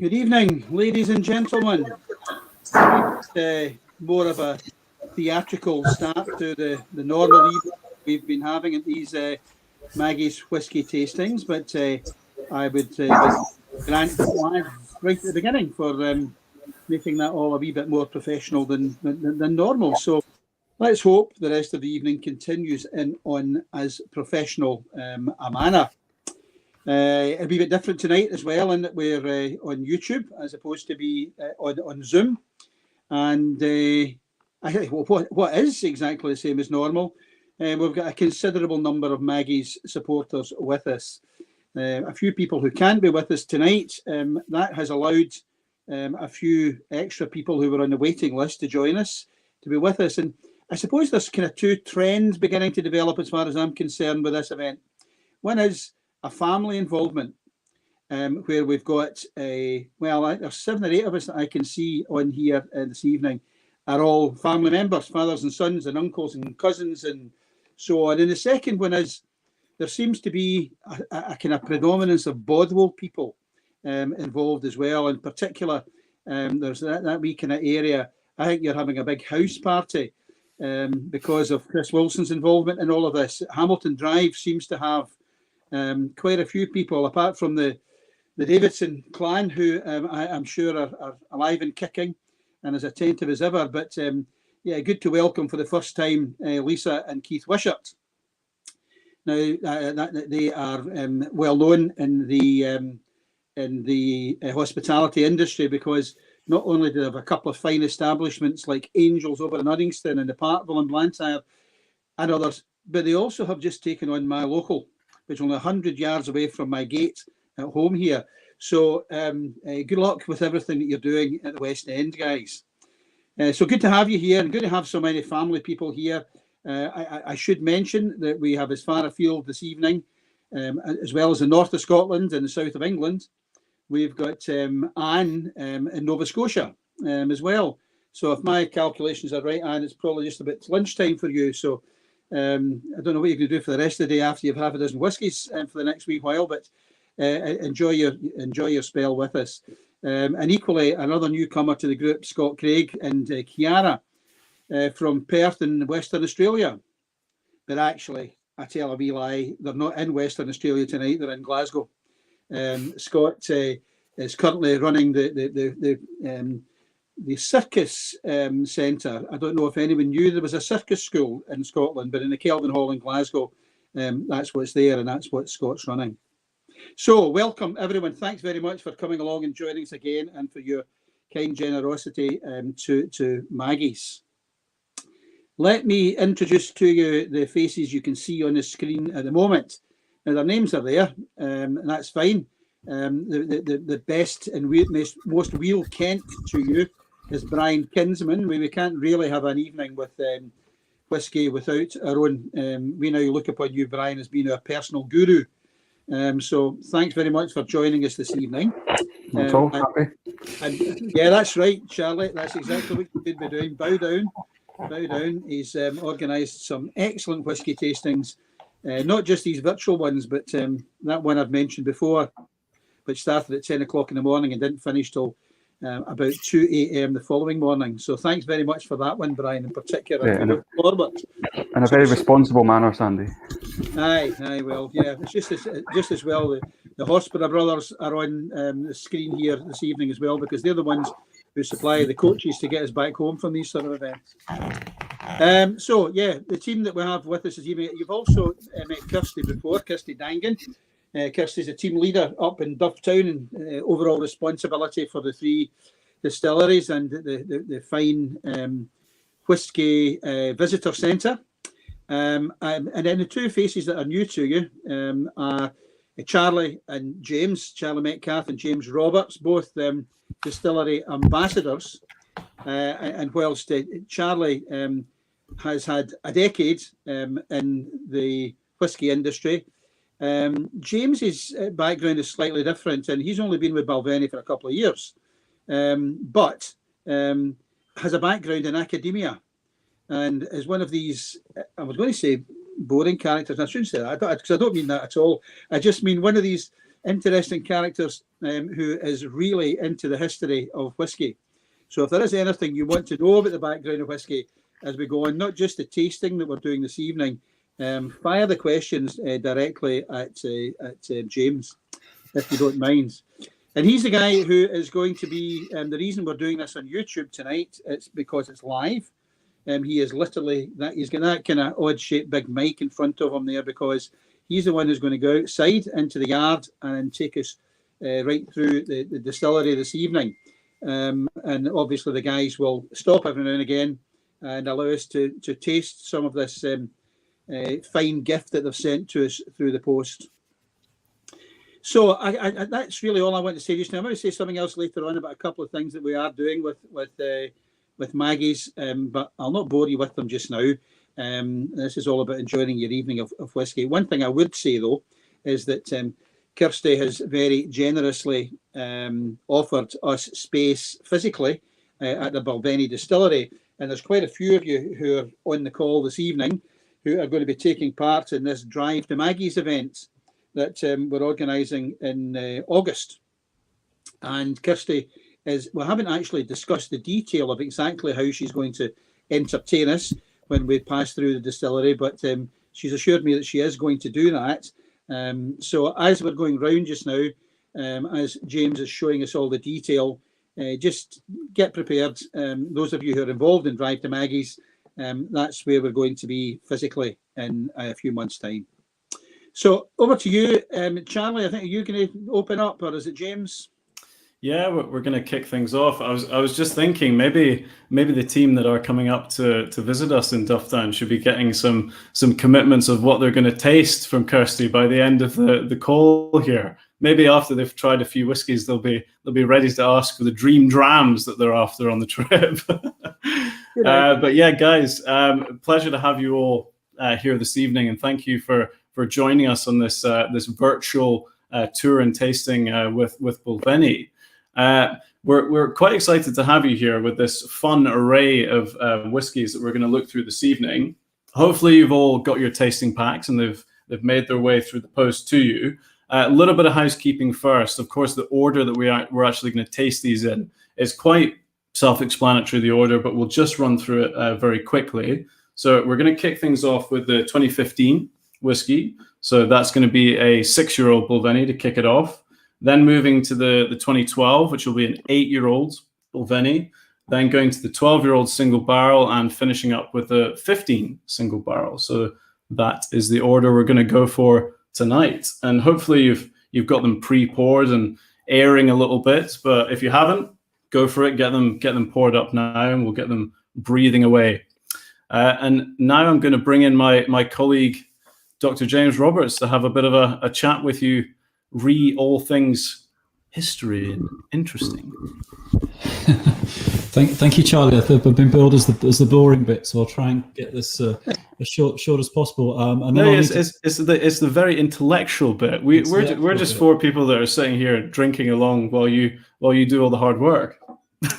Good evening, ladies and gentlemen. More of a theatrical start to the normal evening we've been having at these Maggie's whiskey tastings, but I would grant flag right at the beginning for making that all a wee bit more professional than normal. So let's hope the rest of the evening continues in on as professional a manner. It'll be a bit different tonight as well, in that we're on YouTube as opposed to be on Zoom. And I think what is exactly the same as normal. We've got a considerable number of Maggie's supporters with us. A few people who can't be with us tonight. That has allowed a few extra people who were on the waiting list to join us, to be with us. And I suppose there's kind of two trends beginning to develop as far as I'm concerned with this event. One is a family involvement, where we've got there's 7 or 8 of us that I can see on here this evening are all family members, fathers and sons and uncles and cousins and so on. And the second one is there seems to be a kind of predominance of Bodwell people involved as well. In particular, there's that wee kind of area. I think you're having a big house party because of Chris Wilson's involvement in all of this. Hamilton Drive seems to have quite a few people, apart from the Davidson clan, who I'm sure are alive and kicking and as attentive as ever. But good to welcome for the first time Lisa and Keith Wishart. Now they are well known in the hospitality industry, because not only do they have a couple of fine establishments like Angels over in Uddingston and the Parkville and Blantyre and others, but they also have just taken on my local, which is only 100 yards away from my gate at home here. So good luck with everything that you're doing at the West End, guys. So good to have you here, and good to have so many family people here. I should mention that we have as far afield this evening, as well as the north of Scotland and the south of England. We've got Anne in Nova Scotia as well. So if my calculations are right, Anne, it's probably just about lunchtime for you. So I don't know what you're going to do for the rest of the day after you've half a dozen whiskies for the next wee while, but enjoy your spell with us. And equally, another newcomer to the group, Scott Craig and Kiara from Perth in Western Australia. But actually, I tell a wee lie, they're not in Western Australia tonight, they're in Glasgow. Scott is currently running the circus centre. I don't know if anyone knew there was a circus school in Scotland, but in the Kelvin Hall in Glasgow, that's what's there, and that's what Scott's running. So welcome everyone. Thanks very much for coming along and joining us again, and for your kind generosity to Maggie's. Let me introduce to you the faces you can see on the screen at the moment. Now, their names are there, and that's fine. The best and most real Kent to you is Brian Kinsman. We can't really have an evening with whiskey without our own. We now look upon you, Brian, as being our personal guru. So thanks very much for joining us this evening. That's all, happy. And yeah, that's right, Charlie. That's exactly what you should be doing. Bow down. Bow down. He's organised some excellent whiskey tastings. Not just these virtual ones, but that one I've mentioned before, which started at 10 o'clock in the morning and didn't finish till about 2 a.m. the following morning. So thanks very much for that one, Brian, in particular. Yeah, forward. In a very responsible manner, Sandy. Aye, well, yeah, it's just as well. The Hospira brothers are on the screen here this evening as well, because they're the ones who supply the coaches to get us back home from these sort of events. So, yeah, the team that we have with us this evening, you've also met Kirsty before, Kirsty Dangan. Kirsty's a team leader up in Dufftown, and overall responsibility for the 3 distilleries and the fine whisky visitor centre. And then the 2 faces that are new to you are Charlie and James, Charlie Metcalf and James Roberts, both distillery ambassadors. And whilst Charlie has had a decade in the whisky industry, James's background is slightly different, and he's only been with Balvenie for a couple of years, but has a background in academia, and is one of these, I was going to say boring characters, and I shouldn't say that, because I don't mean that at all. I just mean one of these interesting characters who is really into the history of whisky. So if there is anything you want to know about the background of whisky as we go on, not just the tasting that we're doing this evening, fire the questions directly at James, if you don't mind. And he's the guy who is going to be, the reason we're doing this on YouTube tonight, it's because it's live. He is literally, he's got that kind of odd-shaped big mic in front of him there, because he's the one who's going to go outside into the yard and take us right through the distillery this evening. And obviously the guys will stop every now and again and allow us to taste some of this fine gift that they've sent to us through the post. So that's really all I want to say just now. I'm going to say something else later on about a couple of things that we are doing with Maggie's, but I'll not bore you with them just now. This is all about enjoying your evening of whisky. One thing I would say, though, is that Kirsty has very generously offered us space physically at the Balvenie distillery. And there's quite a few of you who are on the call this evening who are going to be taking part in this Drive to Maggie's event that we're organising in August. And Kirsty we haven't actually discussed the detail of exactly how she's going to entertain us when we pass through the distillery, but she's assured me that she is going to do that. So as we're going round just now, as James is showing us all the detail, just get prepared. Those of you who are involved in Drive to Maggie's, that's where we're going to be physically in a few months' time. So over to you, Charlie. I think, are you going to open up, or is it James? Yeah, we're going to kick things off. I was just thinking maybe the team that are coming up to visit us in Dufftown should be getting some commitments of what they're going to taste from Kirsty by the end of the call here. Maybe after they've tried a few whiskies, they'll be ready to ask for the dream drams that they're after on the trip. But yeah, guys, pleasure to have you all here this evening, and thank you for joining us on this virtual tour and tasting with Balvenie. We're quite excited to have you here with this fun array of whiskies that we're going to look through this evening. Hopefully you've all got your tasting packs and they've made their way through the post to you. A little bit of housekeeping first. Of course, the order that we're actually going to taste these in is quite self-explanatory, the order, but we'll just run through it very quickly. So we're going to kick things off with the 2015 whiskey. So that's going to be a 6-year-old Balvenie to kick it off. Then moving to the 2012, which will be an 8-year-old Balvenie. Then going to the 12-year-old single barrel and finishing up with the 15 single barrel. So that is the order we're going to go for tonight. And hopefully you've got them pre-poured and airing a little bit. But if you haven't, go for it. Get them poured up now, and we'll get them breathing away. And now I'm going to bring in my colleague, Dr. James Roberts, to have a bit of a chat with you, all things history and interesting. Thank you, Charlie. I've been billed as the boring bit, so I'll try and get this as short as possible. And then it's the very intellectual bit. We're just four people that are sitting here drinking along while you do all the hard work.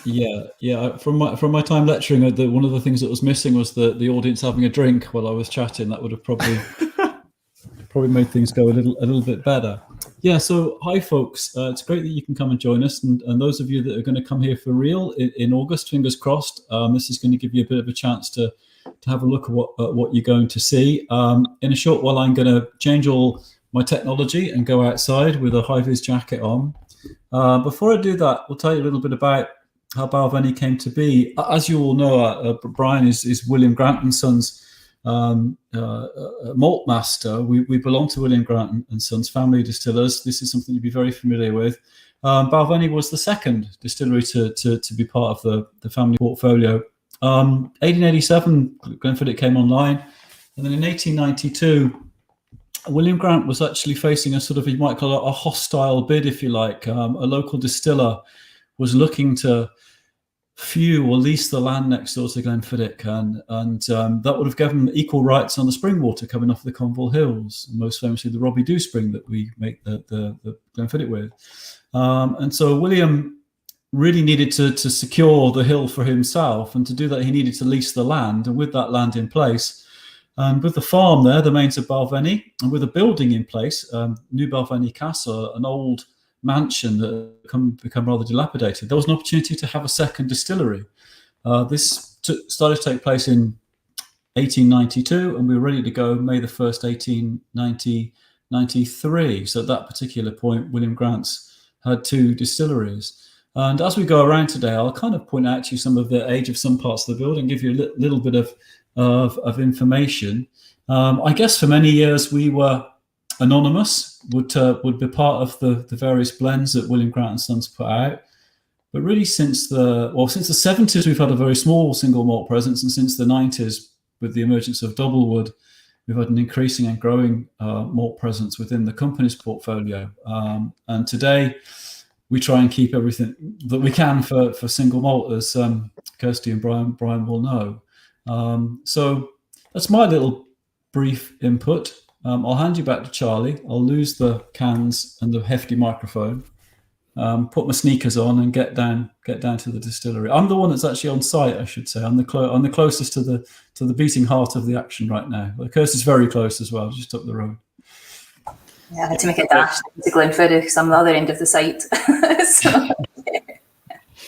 Yeah. From my time lecturing, one of the things that was missing was the audience having a drink while I was chatting. That would have probably made things go a little bit better. Yeah, so hi folks, it's great that you can come and join us, and those of you that are going to come here for real in August, fingers crossed, this is going to give you a bit of a chance to have a look at what you're going to see. In a short while, I'm going to change all my technology and go outside with a high-vis jacket on. Before I do that, I'll tell you a little bit about how Balvenie came to be. As you all know, Brian is William Grant and Sons malt master. We belong to William Grant and Sons family distillers. This is something you'd be very familiar with. Balvenie was the second distillery to be part of the family portfolio. 1887, Glenfiddich came online, and then in 1892, William Grant was actually facing a sort of, you might call it a hostile bid, if you like. A local distiller was looking to few or lease the land next door to Glenfiddich, and that would have given them equal rights on the spring water coming off the Conville Hills, most famously the Robbie Dew spring that we make the Glenfiddich with. And so William really needed to secure the hill for himself, and to do that he needed to lease the land, and with that land in place, And with the farm there, the mains of Balvenie, and with a building in place, New Balvenie Castle, an old mansion that had become rather dilapidated, there was an opportunity to have a second distillery. This started to take place in 1892, and we were ready to go May the 1st, 1893. So at that particular point, William Grant's had 2 distilleries. And as we go around today, I'll kind of point out to you some of the age of some parts of the building, give you a little bit of information. I guess for many years we were anonymous, would be part of the various blends that William Grant and Sons put out. But really since the 70s, we've had a very small single malt presence, and since the 90s, with the emergence of Doublewood, we've had an increasing and growing malt presence within the company's portfolio. And today, we try and keep everything that we can for single malt, as Kirsty and Brian will know. So that's my little brief input. I'll hand you back to Charlie. I'll lose the cans and the hefty microphone, put my sneakers on, and get down to the distillery. I'm the one that's actually on site, I should say. I'm the closest to the beating heart of the action right now. But Kirsty's very close as well, just up the road. Yeah, I had to make a dash to Glenferrie because I'm the other end of the site. So,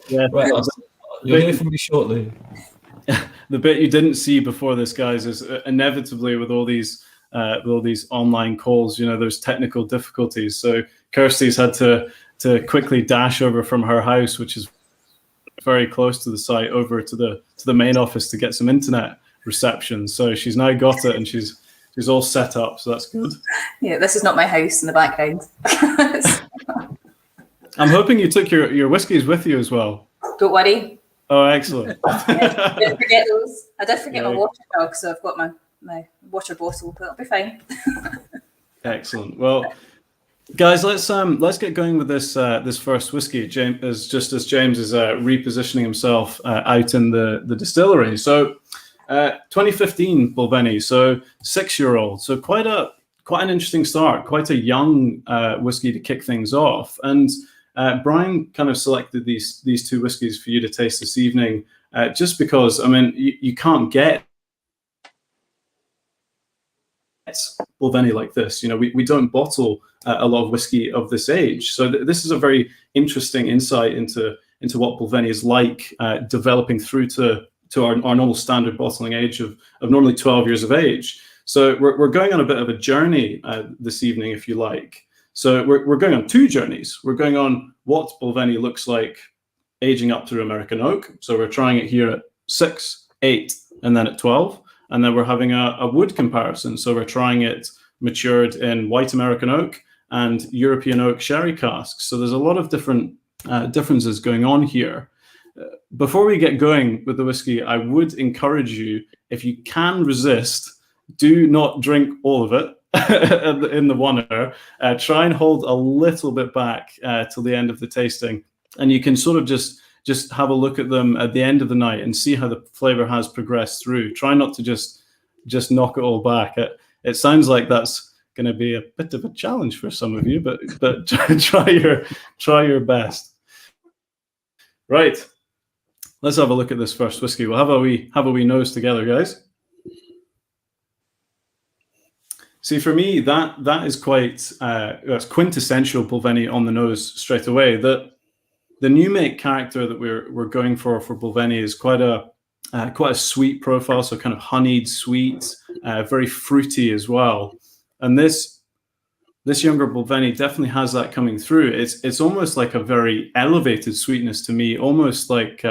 Yeah, well, you'll hear from me shortly. the bit you didn't see before this, guys, is inevitably with all these online calls, there's technical difficulties. So Kirsty's had to quickly dash over from her house, which is very close to the site, over to the main office to get some internet reception. So she's now got it, and she's all set up. So that's good. yeah, this is not my house in the background. I'm hoping you took your whiskies with you as well. Don't worry. Oh, excellent. I didn't forget those. I did forget my water jug, so I've got my water bottle, but it'll be fine. Excellent. Well, guys, let's get going with this first whiskey. James is repositioning himself out in the distillery. So 2015 Balvenie, so 6-year-old. So quite an interesting start, quite a young whiskey to kick things off. And Brian kind of selected these 2 whiskies for you to taste this evening, just because, I mean, you can't get Balvenie like this. We don't bottle a lot of whiskey of this age. So this is a very interesting insight into what Balvenie is like, developing through to our normal standard bottling age of normally 12 years of age. So we're going on a bit of a journey this evening, if you like. So we're going on 2 journeys. We're going on what Balvenie looks like aging up through American oak. So we're trying it here at 6, 8, and then at 12. And then we're having a wood comparison. So we're trying it matured in white American oak and European oak sherry casks. So there's a lot of different differences going on here. Before we get going with the whiskey, I would encourage you, if you can resist, do not drink all of it in the one-er. Try and hold a little bit back till the end of the tasting. And you can sort of just have a look at them at the end of the night and see how the flavor has progressed through. Try not to just knock it all back. It sounds like that's going to be a bit of a challenge for some of you, but try your best. Right, let's have a look at this first whiskey. We'll have a wee nose together, guys. See, for me, that is quite that's quintessential Balvenie on the nose straight away. The new make character that we're going for Balvenie is quite a sweet profile, so kind of honeyed sweet, very fruity as well. And this younger Balvenie definitely has that coming through. It's almost like a very elevated sweetness to me, almost like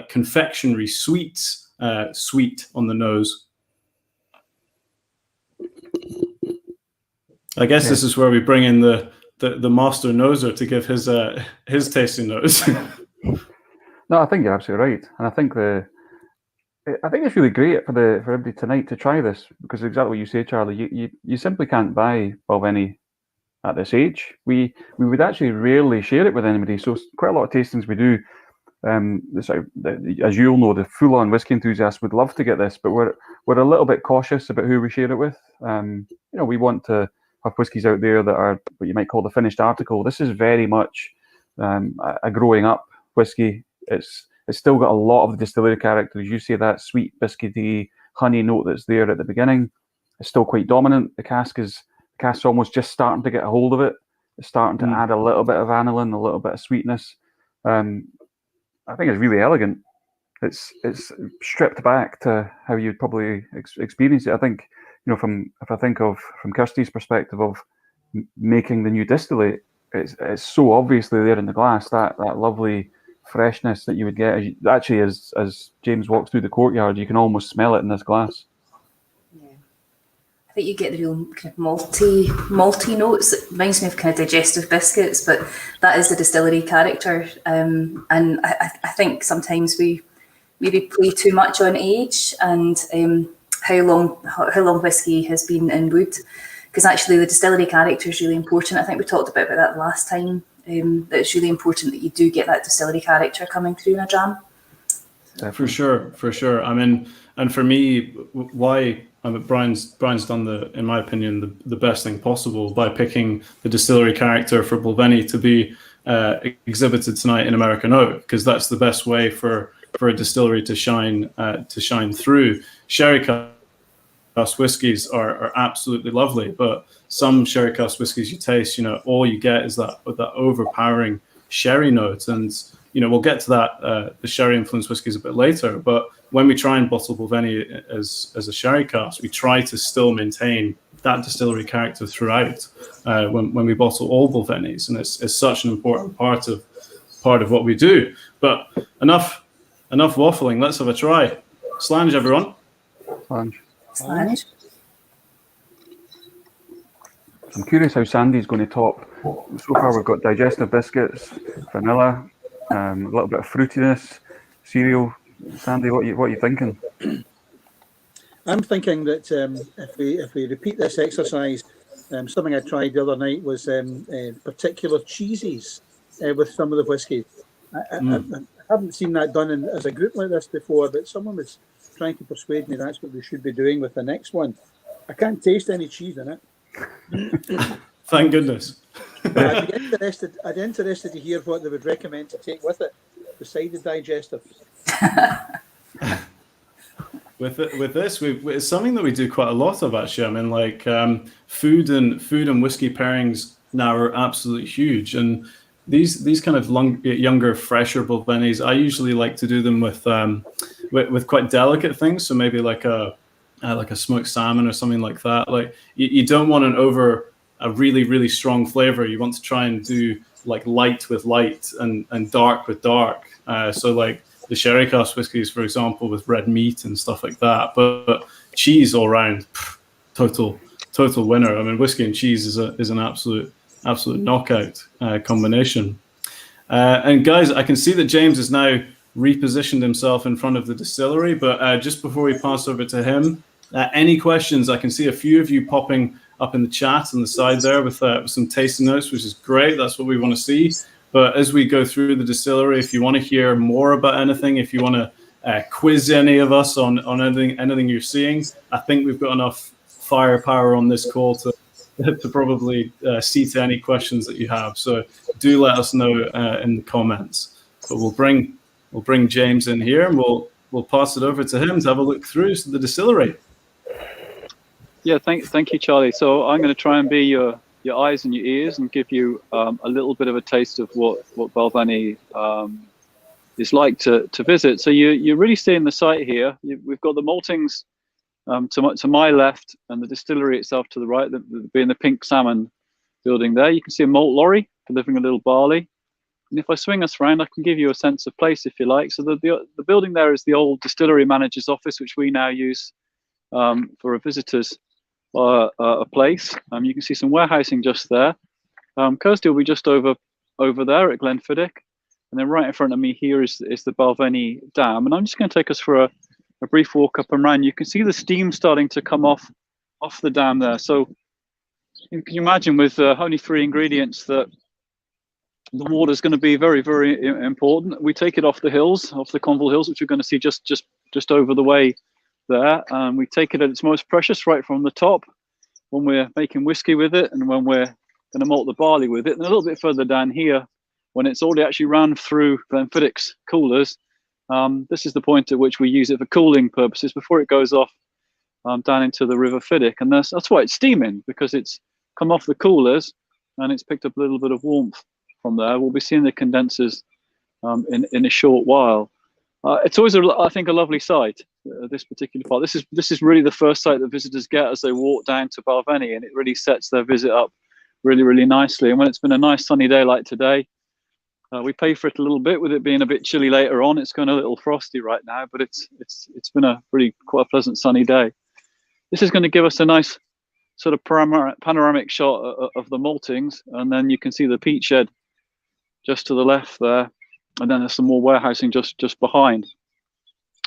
confectionery sweets, sweet on the nose. I guess this is where we bring in the master noser to give his tasting notes. No, I think you're absolutely right, and I think it's really great for everybody tonight to try this, because exactly what you say, Charlie. You simply can't buy Balvenie at this age. We would actually rarely share it with anybody. So quite a lot of tastings we do. As you'll know, the full-on whiskey enthusiasts would love to get this, but we're a little bit cautious about who we share it with. We want to have whiskies out there that are what you might call the finished article. This is very much a growing up whiskey. It's still got a lot of the distillery character, as you say, that sweet, biscuity, honey note that's there at the beginning is still quite dominant. The cask's almost just starting to get a hold of it. It's starting to add a little bit of aniline, a little bit of sweetness. I think it's really elegant. It's stripped back to how you'd probably experience it. I think, if I think of from Kirsty's perspective of making the new distillate, it's so obviously there in the glass, that lovely freshness that you would get actually as James walks through the courtyard. You can almost smell it in this glass. Yeah, I think you get the real kind of malty notes. It reminds me of kind of digestive biscuits, but that is the distillery character. And I think sometimes we maybe play too much on age and how long whiskey has been in wood, because actually the distillery character is really important. I think we talked about that last time. That it's really important that you do get that distillery character coming through in a dram. For sure. I mean, and for me, Brian's done in my opinion, the best thing possible by picking the distillery character for Balvenie to be exhibited tonight in American Oak, because that's the best way for a distillery to shine through. Sherry cask whiskies are absolutely lovely, but some sherry cask whiskies you taste, all you get is that overpowering sherry note. And we'll get to that the sherry influenced whiskies a bit later. But when we try and bottle Balvenie as a sherry cask, we try to still maintain that distillery character throughout when we bottle all Balvenies, and it's such an important part of what we do. But enough waffling. Let's have a try. Slange, everyone. Slange. I'm curious how Sandy's going to top. So far, we've got digestive biscuits, vanilla, a little bit of fruitiness, cereal. Sandy, what are you thinking? I'm thinking that if we repeat this exercise, something I tried the other night was particular cheeses with some of the whiskey. I haven't seen that done as a group like this before, but someone was trying to persuade me that's what we should be doing with the next one. I can't taste any cheese in it. Thank goodness. I'd be interested to hear what they would recommend to take with it, beside the digestive. With this, it's something that we do quite a lot of, actually. I mean, like food and whiskey pairings now are absolutely huge, and these kind of younger, fresher Balvenies, I usually like to do them with quite delicate things. So maybe like a smoked salmon or something like that. Like you don't want a really, really strong flavor. You want to try and do like light with light and dark with dark. So like the sherry cask whiskies, for example, with red meat and stuff like that. But cheese all around, total winner. I mean, whiskey and cheese is an absolute knockout combination. And guys, I can see that James has now repositioned himself in front of the distillery. But just before we pass over to him, any questions? I can see a few of you popping up in the chat on the side there with some tasting notes, which is great. That's what we want to see. But as we go through the distillery, if you want to hear more about anything, if you want to quiz any of us on anything you're seeing, I think we've got enough firepower on this call to probably see to any questions that you have. So do let us know in the comments. But we'll bring James in here, and we'll pass it over to him to have a look through the distillery. Yeah, thank you, Charlie. So I'm going to try and be your eyes and your ears and give you a little bit of a taste of what Balvenie is like to visit. So you're really seeing the site here. We've got the maltings to my left and the distillery itself to the right, being the pink salmon building there. You can see a malt lorry delivering a little barley. And if I swing us around, I can give you a sense of place if you like. So the building there is the old distillery manager's office, which we now use for a visitor's a place. You can see some warehousing just there. Kirsty will be just over there at Glenfiddich, and then right in front of me here is the Balvenie Dam. And I'm just going to take us for a brief walk up and round. You can see the steam starting to come off the dam there. So you can imagine with only 3 ingredients that the water is going to be very, very important. We take it off the hills, off the Conville Hills, which we're going to see just over the way there. We take it at its most precious right from the top when we're making whiskey with it, and when we're going to malt the barley with it. And a little bit further down here, when it's already actually ran through Glenfiddich's coolers, this is the point at which we use it for cooling purposes before it goes off down into the River Fiddick, and that's why it's steaming, because it's come off the coolers and it's picked up a little bit of warmth from there. We'll be seeing the condensers in a short while. It's always, I think, a lovely sight. This particular part. This is really the first sight that visitors get as they walk down to Balvenie, and it really sets their visit up really, really nicely. And when it's been a nice sunny day like today, we pay for it a little bit with it being a bit chilly later on. It's going a little frosty right now, but it's been a really quite a pleasant sunny day. This is going to give us a nice sort of panoramic shot of the maltings, and then you can see the peat shed just to the left there, and then there's some more warehousing just behind.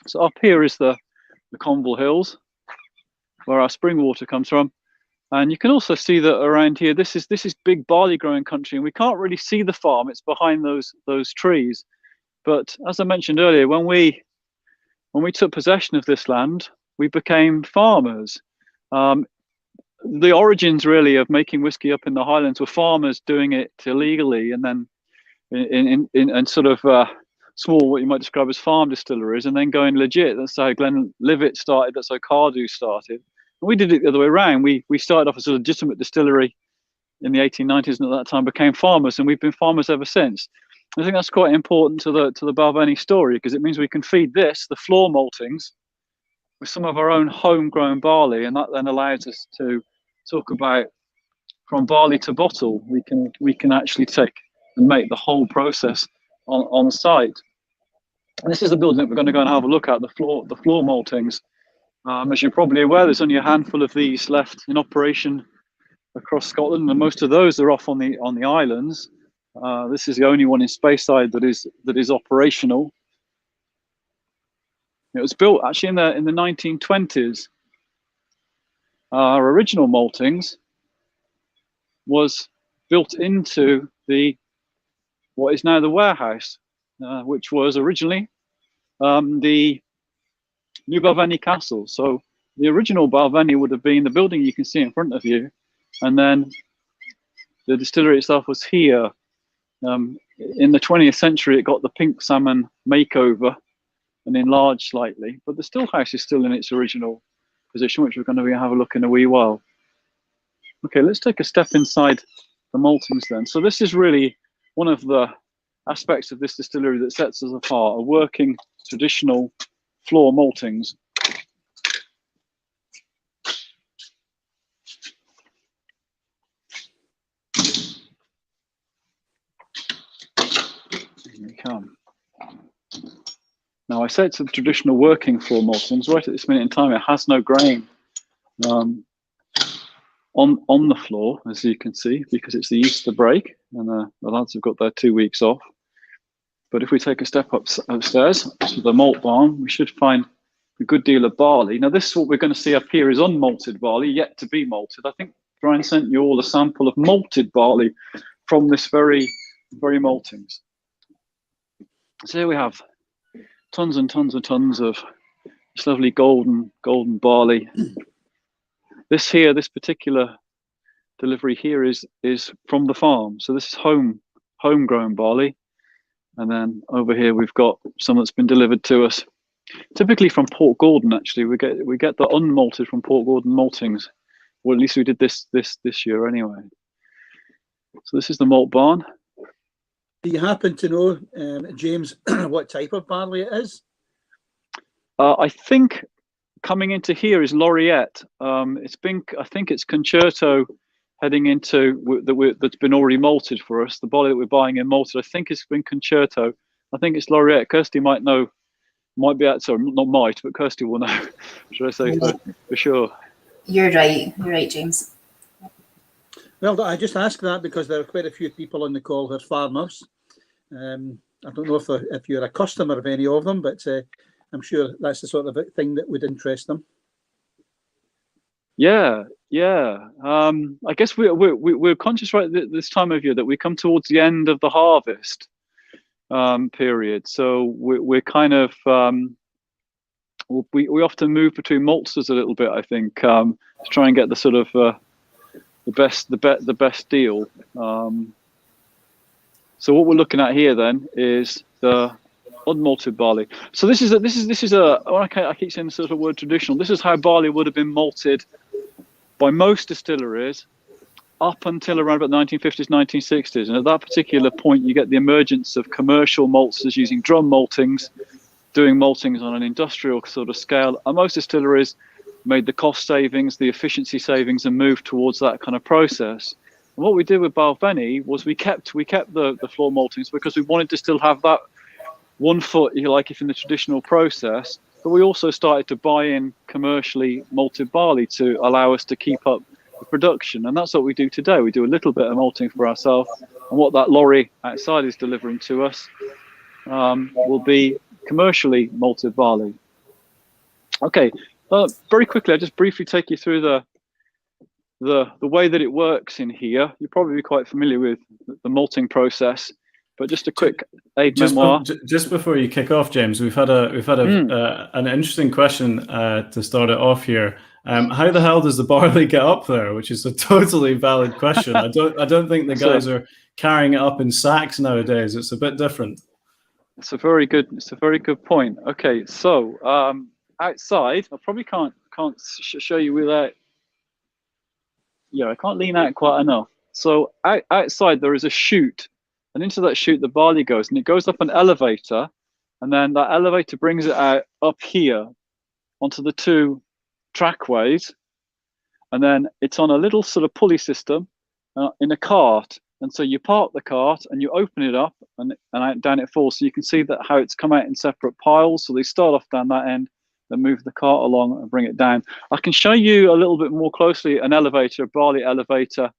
So up here is the Conval Hills, where our spring water comes from, and you can also see that around here this is big barley growing country, and we can't really see the farm. It's behind those trees. But as I mentioned earlier, when we took possession of this land, we became farmers. The origins really of making whiskey up in the Highlands were farmers doing it illegally, and then in sort of small, what you might describe as farm distilleries, and then going legit. That's how Glenlivet started. That's how Cardew started. And we did it the other way around. We started off as a legitimate distillery in the 1890s, and at that time became farmers, and we've been farmers ever since. I think that's quite important to the Balvenie story, because it means we can feed the floor maltings, with some of our own homegrown barley, and that then allows us to talk about from barley to bottle. We can actually take and make the whole process on site. And this is the building that we're going to go and have a look at, the floor maltings. As you're probably aware, there's only a handful of these left in operation across Scotland, and most of those are off on the islands. This is the only one in Speyside that is operational. It was built actually in the 1920s. Our original maltings was built into what is now the warehouse, which was originally the New Balvenie Castle. So the original Balvenie would have been the building you can see in front of you, and then the distillery itself was here. In the 20th century, it got the pink salmon makeover and enlarged slightly, but the still house is still in its original position, which we're going to have a look in a wee while. Okay, let's take a step inside the maltings then. So this is really one of the aspects of this distillery that sets us apart, a working traditional floor maltings. Here we come. Now I say it's a traditional working floor maltings. Right at this minute in time, it has no grain on the floor, as you can see, because it's the Easter break, and the lads have got their 2 weeks off. But if we take a step upstairs to the malt barn, we should find a good deal of barley. Now this is what we're going to see up here is unmalted barley, yet to be malted. I think Brian sent you all a sample of malted barley from this very maltings. So here we have tons and tons and tons of this lovely golden barley. This particular delivery here is from the farm. So this is homegrown barley. And then over here we've got some that's been delivered to us, typically from Port Gordon. Actually, we get the unmalted from Port Gordon maltings. Well, at least we did this year anyway. So this is the malt barn. Do you happen to know, James, what type of barley it is? I think coming into here is Laureate. I think it's Concerto heading into that's been already malted for us. The barley that we're buying in malted, I think it's been Concerto. I think it's Laureate. Kirsty might know, sorry, not might, but Kirsty will know. Should I say for sure? You're right, James. Well, I just ask that because there are quite a few people on the call who are farmers. I don't know if you're a customer of any of them, but I'm sure that's the sort of thing that would interest them. Yeah. I guess we're conscious right at this time of year that we come towards the end of the harvest period. So we're kind of we often move between maltsters a little bit. I think to try and get the sort of the best deal. So what we're looking at here then is the unmalted barley. So this is a I keep saying the sort of word traditional. This is how barley would have been malted by most distilleries up until around about the 1950s, 1960s. And at that particular point, you get the emergence of commercial maltsters using drum maltings, doing maltings on an industrial sort of scale. And most distilleries made the cost savings, the efficiency savings, and moved towards that kind of process. And what we did with Balvenie was we kept the floor maltings because we wanted to still have that 1 foot, if you like, if in the traditional process. But we also started to buy in commercially malted barley to allow us to keep up the production. And that's what we do today. We do a little bit of malting for ourselves. And what that lorry outside is delivering to us will be commercially malted barley. Okay, very quickly, I'll just briefly take you through the way that it works in here. You'll probably be quite familiar with the malting process, but just a quick aid memoir. Just before you kick off, James, we've had an interesting question to start it off here. How the hell does the barley get up there? Which is a totally valid question. I don't think the guys are carrying it up in sacks nowadays. It's a bit different. It's a very good point. Okay, so outside, I probably can't show you without. Yeah, I can't lean out quite enough. So outside there is a chute, and into that chute the barley goes, and it goes up an elevator, and then that elevator brings it out up here onto the 2 trackways, and then it's on a little sort of pulley system in a cart. And so you park the cart and you open it up, and down it falls. So you can see that how it's come out in separate piles. So they start off down that end, then move the cart along and bring it down. I can show you a little bit more closely an elevator, a barley elevator,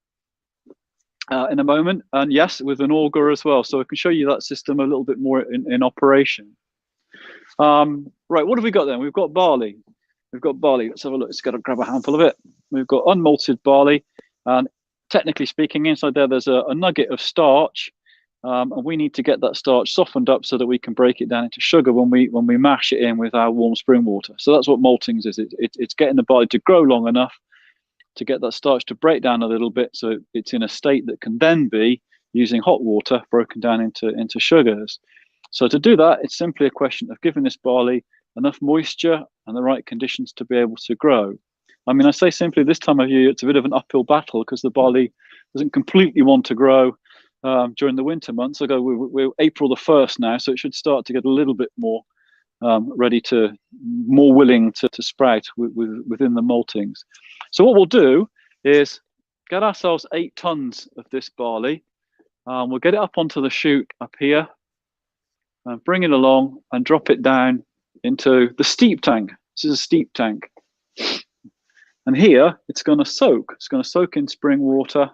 in a moment. And yes, with an auger as well. So I can show you that system a little bit more in operation. Right, what have we got then? We've got barley. Let's have a look. Let's go to grab a handful of it. We've got unmalted barley, and technically speaking, inside there's a nugget of starch, and we need to get that starch softened up so that we can break it down into sugar when we mash it in with our warm spring water. So that's what maltings is. It's getting the barley to grow long enough to get that starch to break down a little bit, so it's in a state that can then be, using hot water, broken down into sugars. So to do that, it's simply a question of giving this barley enough moisture and the right conditions to be able to grow. I mean, I say simply this time of year, it's a bit of an uphill battle because the barley doesn't completely want to grow during the winter months. So we're April the 1st now, so it should start to get a little bit more more willing to sprout within the maltings. So what we'll do is get ourselves 8 tons of this barley. We'll get it up onto the chute up here, and bring it along and drop it down into the steep tank. This is a steep tank. And here it's going to soak. It's going to soak in spring water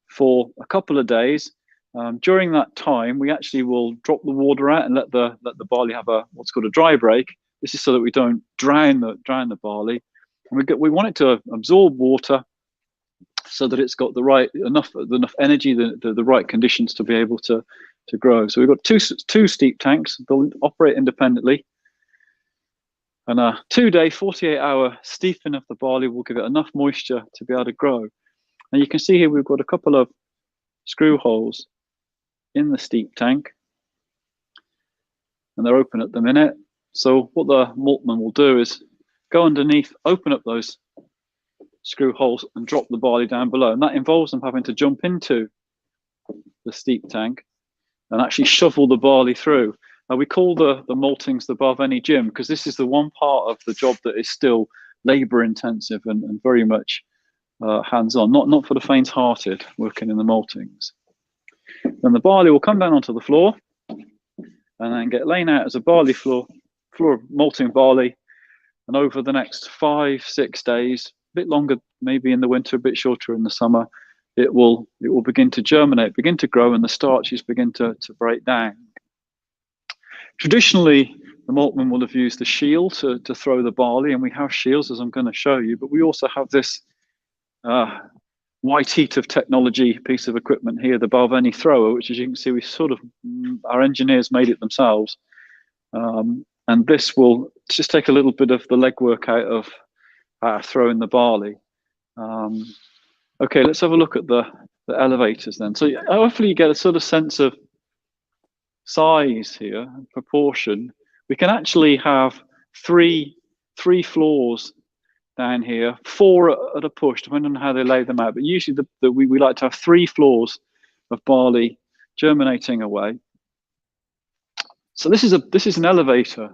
for a couple of days. During that time, we actually will drop the water out and let the barley have what's called a dry break. This is so that we don't drown the barley. And we want it to absorb water so that it's got enough energy, the right conditions to be able to grow. So we've got two steep tanks. They'll operate independently. And a 2-day, 48-hour steeping of the barley will give it enough moisture to be able to grow. And you can see here we've got a couple of screw holes in the steep tank, and they're open at the minute. So what the maltman will do is go underneath, open up those screw holes and drop the barley down below. And that involves them having to jump into the steep tank and actually shovel the barley through. We call the maltings the Balvenie gym because this is the one part of the job that is still labour intensive and very much hands-on, not for the faint-hearted working in the maltings. Then the barley will come down onto the floor and then get laid out as a barley floor of malting barley. And over the next 5-6 days, a bit longer maybe in the winter, a bit shorter in the summer, it will begin to germinate, begin to grow, and the starches begin to break down. Traditionally, the maltman will have used the shield to throw the barley, and we have shields, as I'm going to show you, but we also have this white heat of technology piece of equipment here, the Balvenie thrower, which, as you can see, our engineers made it themselves. And this will just take a little bit of the legwork out of throwing the barley. Okay, let's have a look at the elevators then. So hopefully you get a sort of sense of size here, proportion, we can actually have three floors down here, 4 at a push, depending on how they lay them out. But usually we like to have 3 floors of barley germinating away. So this is an elevator.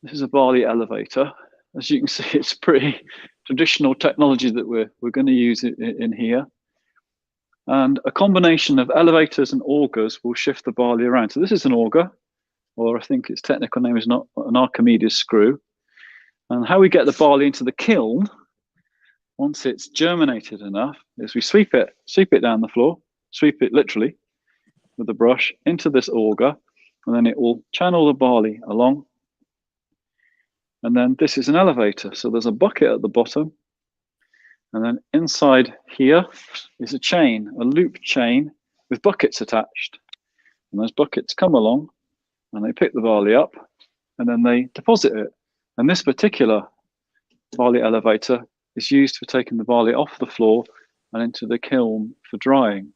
This is a barley elevator. As you can see, it's pretty traditional technology that we're going to use in here. And a combination of elevators and augers will shift the barley around. So this is an auger, or I think its technical name is not an Archimedes screw. And how we get the barley into the kiln, once it's germinated enough, is we sweep it down the floor, sweep it literally with a brush into this auger, and then it will channel the barley along. And then this is an elevator. So there's a bucket at the bottom. And then inside here is a chain, a loop chain with buckets attached. And those buckets come along and they pick the barley up and then they deposit it. And this particular barley elevator is used for taking the barley off the floor and into the kiln for drying.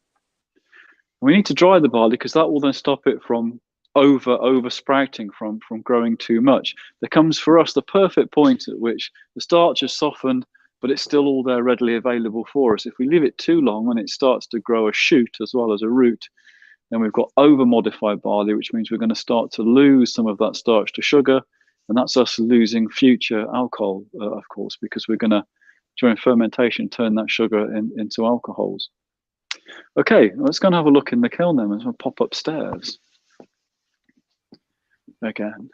We need to dry the barley because that will then stop it from over sprouting, from growing too much. There comes for us the perfect point at which the starch has softened, but it's still all there readily available for us. If we leave it too long and it starts to grow a shoot as well as a root, then we've got over modified barley, which means we're going to start to lose some of that starch to sugar. And that's us losing future alcohol, of course, because we're going to, during fermentation, turn that sugar into alcohols. Okay, let's go and have a look in the kiln then. Let's pop upstairs. Again,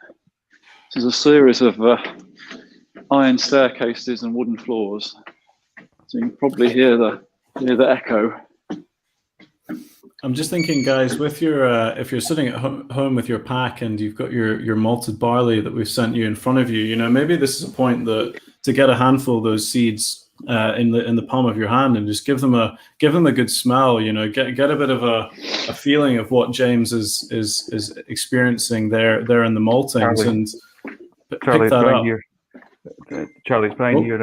this is a series of iron staircases and wooden floors. So you can probably hear the echo. I'm just thinking, guys, with your if you're sitting at home with your pack and you've got your malted barley that we've sent you in front of you, maybe this is a point that to get a handful of those seeds in the palm of your hand and just give them a good smell. Get a bit of a feeling of what James is experiencing there in the maltings, and pick that up. Charlie, it's Brian here.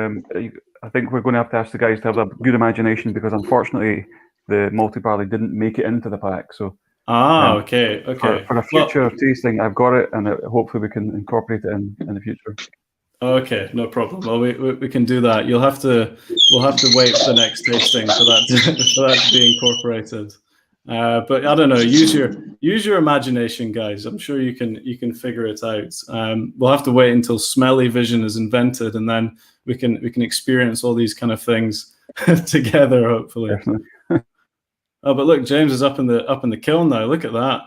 I think we're going to have to ask the guys to have a good imagination because unfortunately the malted barley didn't make it into the pack. So okay. For a future tasting, I've got it, and hopefully we can incorporate it in the future. Okay, no problem. Well, we can do that. We'll have to wait for the next tasting for that to be incorporated. But I don't know. Use your imagination, guys. I'm sure you can figure it out. We'll have to wait until smelly vision is invented, and then we can experience all these kind of things together, hopefully. Definitely. Oh, but look, James is up in the kiln now. Look at that.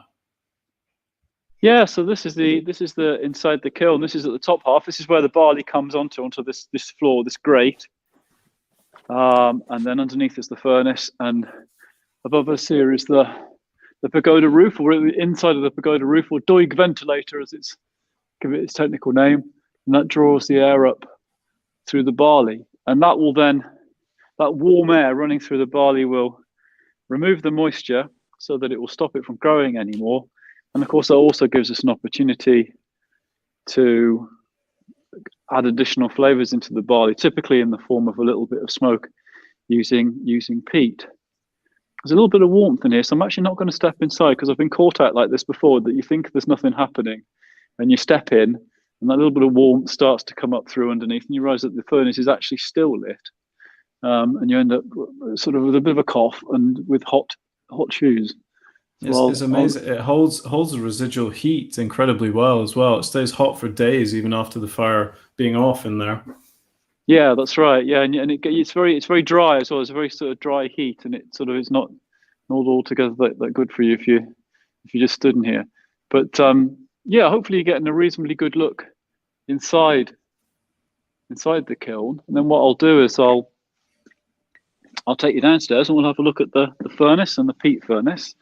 Yeah, so this is the inside the kiln. This is at the top half. This is where the barley comes onto this floor, this grate, and then underneath is the furnace, and above us here is the pagoda roof, or the inside of the pagoda roof, or Doig ventilator, as give it its technical name, and that draws the air up through the barley, and that warm air running through the barley will remove the moisture so that it will stop it from growing anymore. And of course, that also gives us an opportunity to add additional flavors into the barley, typically in the form of a little bit of smoke using peat. There's a little bit of warmth in here, so I'm actually not going to step inside because I've been caught out like this before, that you think there's nothing happening and you step in and that little bit of warmth starts to come up through underneath and you realize that the furnace is actually still lit, and you end up sort of with a bit of a cough and with hot shoes. It's amazing. It holds the residual heat incredibly well as well. It stays hot for days even after the fire being off in there. Yeah, that's right. Yeah, and it's very dry as well. It's a very sort of dry heat, and it sort of is not altogether that good for you if you just stood in here. But yeah, hopefully you're getting a reasonably good look inside the kiln. And then what I'll do is I'll take you downstairs and we'll have a look at the furnace and the peat furnace.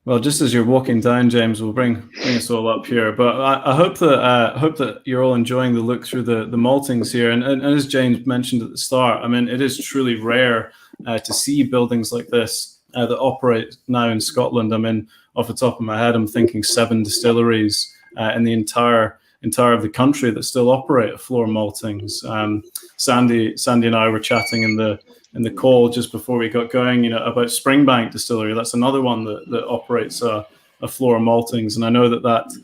Well, just as you're walking down, James, we'll bring us all up here. But I hope that you're all enjoying the look through the maltings here. And as James mentioned at the start, I mean, it is truly rare to see buildings like this that operate now in Scotland. I mean, off the top of my head, I'm thinking 7 distilleries in the entire entire of the country that still operate floor maltings. Sandy and I were chatting in the call just before we got going, about Springbank Distillery. That's another one that operates a floor maltings, and I know that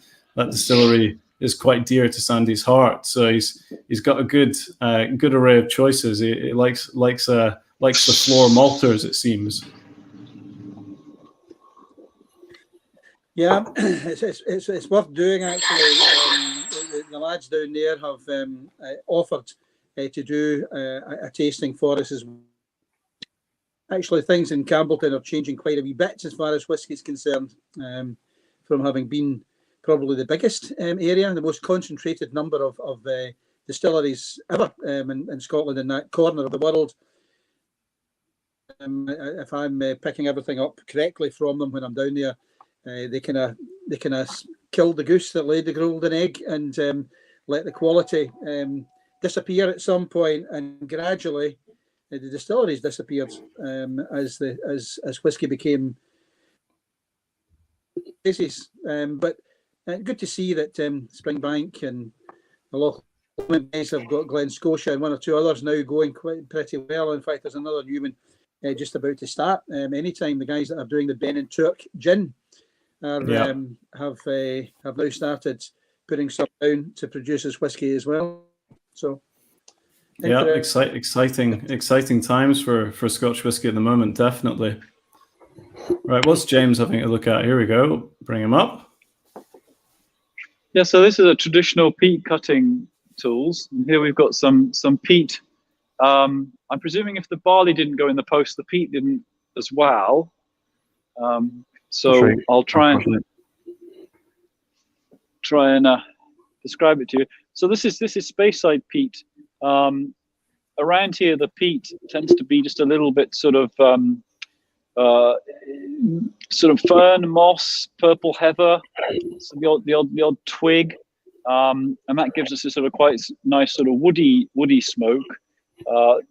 distillery is quite dear to Sandy's heart. So he's got a good array of choices. He likes the floor malters, it seems. Yeah, it's worth doing actually. The lads down there have offered to do a tasting for us as well. Actually, things in Campbelltown are changing quite a wee bit as far as whisky is concerned, from having been probably the biggest area, the most concentrated number of distilleries ever in Scotland, in that corner of the world. If I'm picking everything up correctly from them when I'm down there, they kind of killed the goose that laid the golden egg and let the quality disappear at some point, and gradually the distilleries disappeared as whiskey became basis. But good to see that Springbank and a lot of guys have got Glen Scotia and one or two others now going pretty well. In fact, there's another new one just about to start. Anytime the guys that are doing the Ben and Turk gin have now started putting some down to produce as whiskey as well. So yeah, exciting times for Scotch whisky at the moment, definitely. Right, what's James having a look at? Here we go. Bring him up. Yeah, so this is a traditional peat cutting tools. And here we've got some peat. I'm presuming if the barley didn't go in the post, the peat didn't as well. So right. I'll try and describe it to you. So this is Speyside peat. Around here, the peat tends to be just a little bit sort of fern, moss, purple heather, so the odd twig, and that gives us a sort of quite nice sort of woody smoke.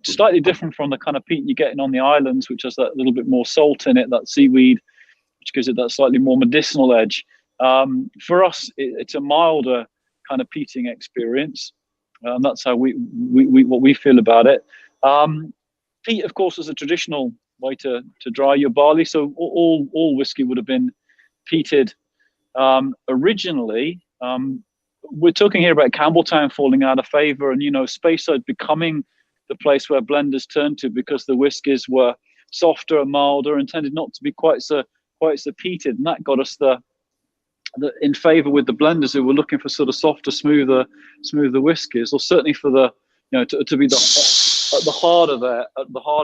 Slightly different from the kind of peat you're getting on the islands, which has that little bit more salt in it, that seaweed, which gives it that slightly more medicinal edge. For us, it's a milder kind of peating experience, and that's how what we feel about it. Peat, of course, is a traditional way to dry your barley, so all whiskey would have been peated originally. We're talking here about Campbelltown falling out of favour, and Speyside becoming the place where blenders turned to because the whiskies were softer and milder and tended not to be quite so peated, and that got us the in favour with the blenders who were looking for sort of softer, smoother whiskies, or certainly for the to be at the heart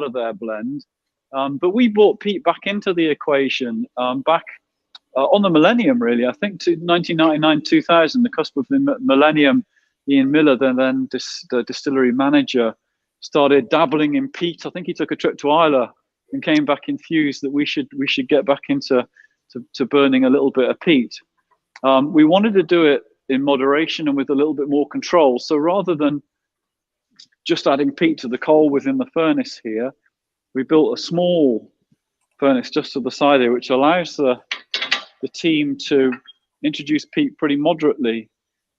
of their blend. But we brought peat back into the equation back on the millennium, really. I think to 1999, 2000, the cusp of the millennium. Ian Miller, then the distillery manager, started dabbling in peat. I think he took a trip to Islay and came back enthused that we should get back into burning a little bit of peat. We wanted to do it in moderation and with a little bit more control. So rather than just adding peat to the coal within the furnace here, we built a small furnace just to the side here, which allows the team to introduce peat pretty moderately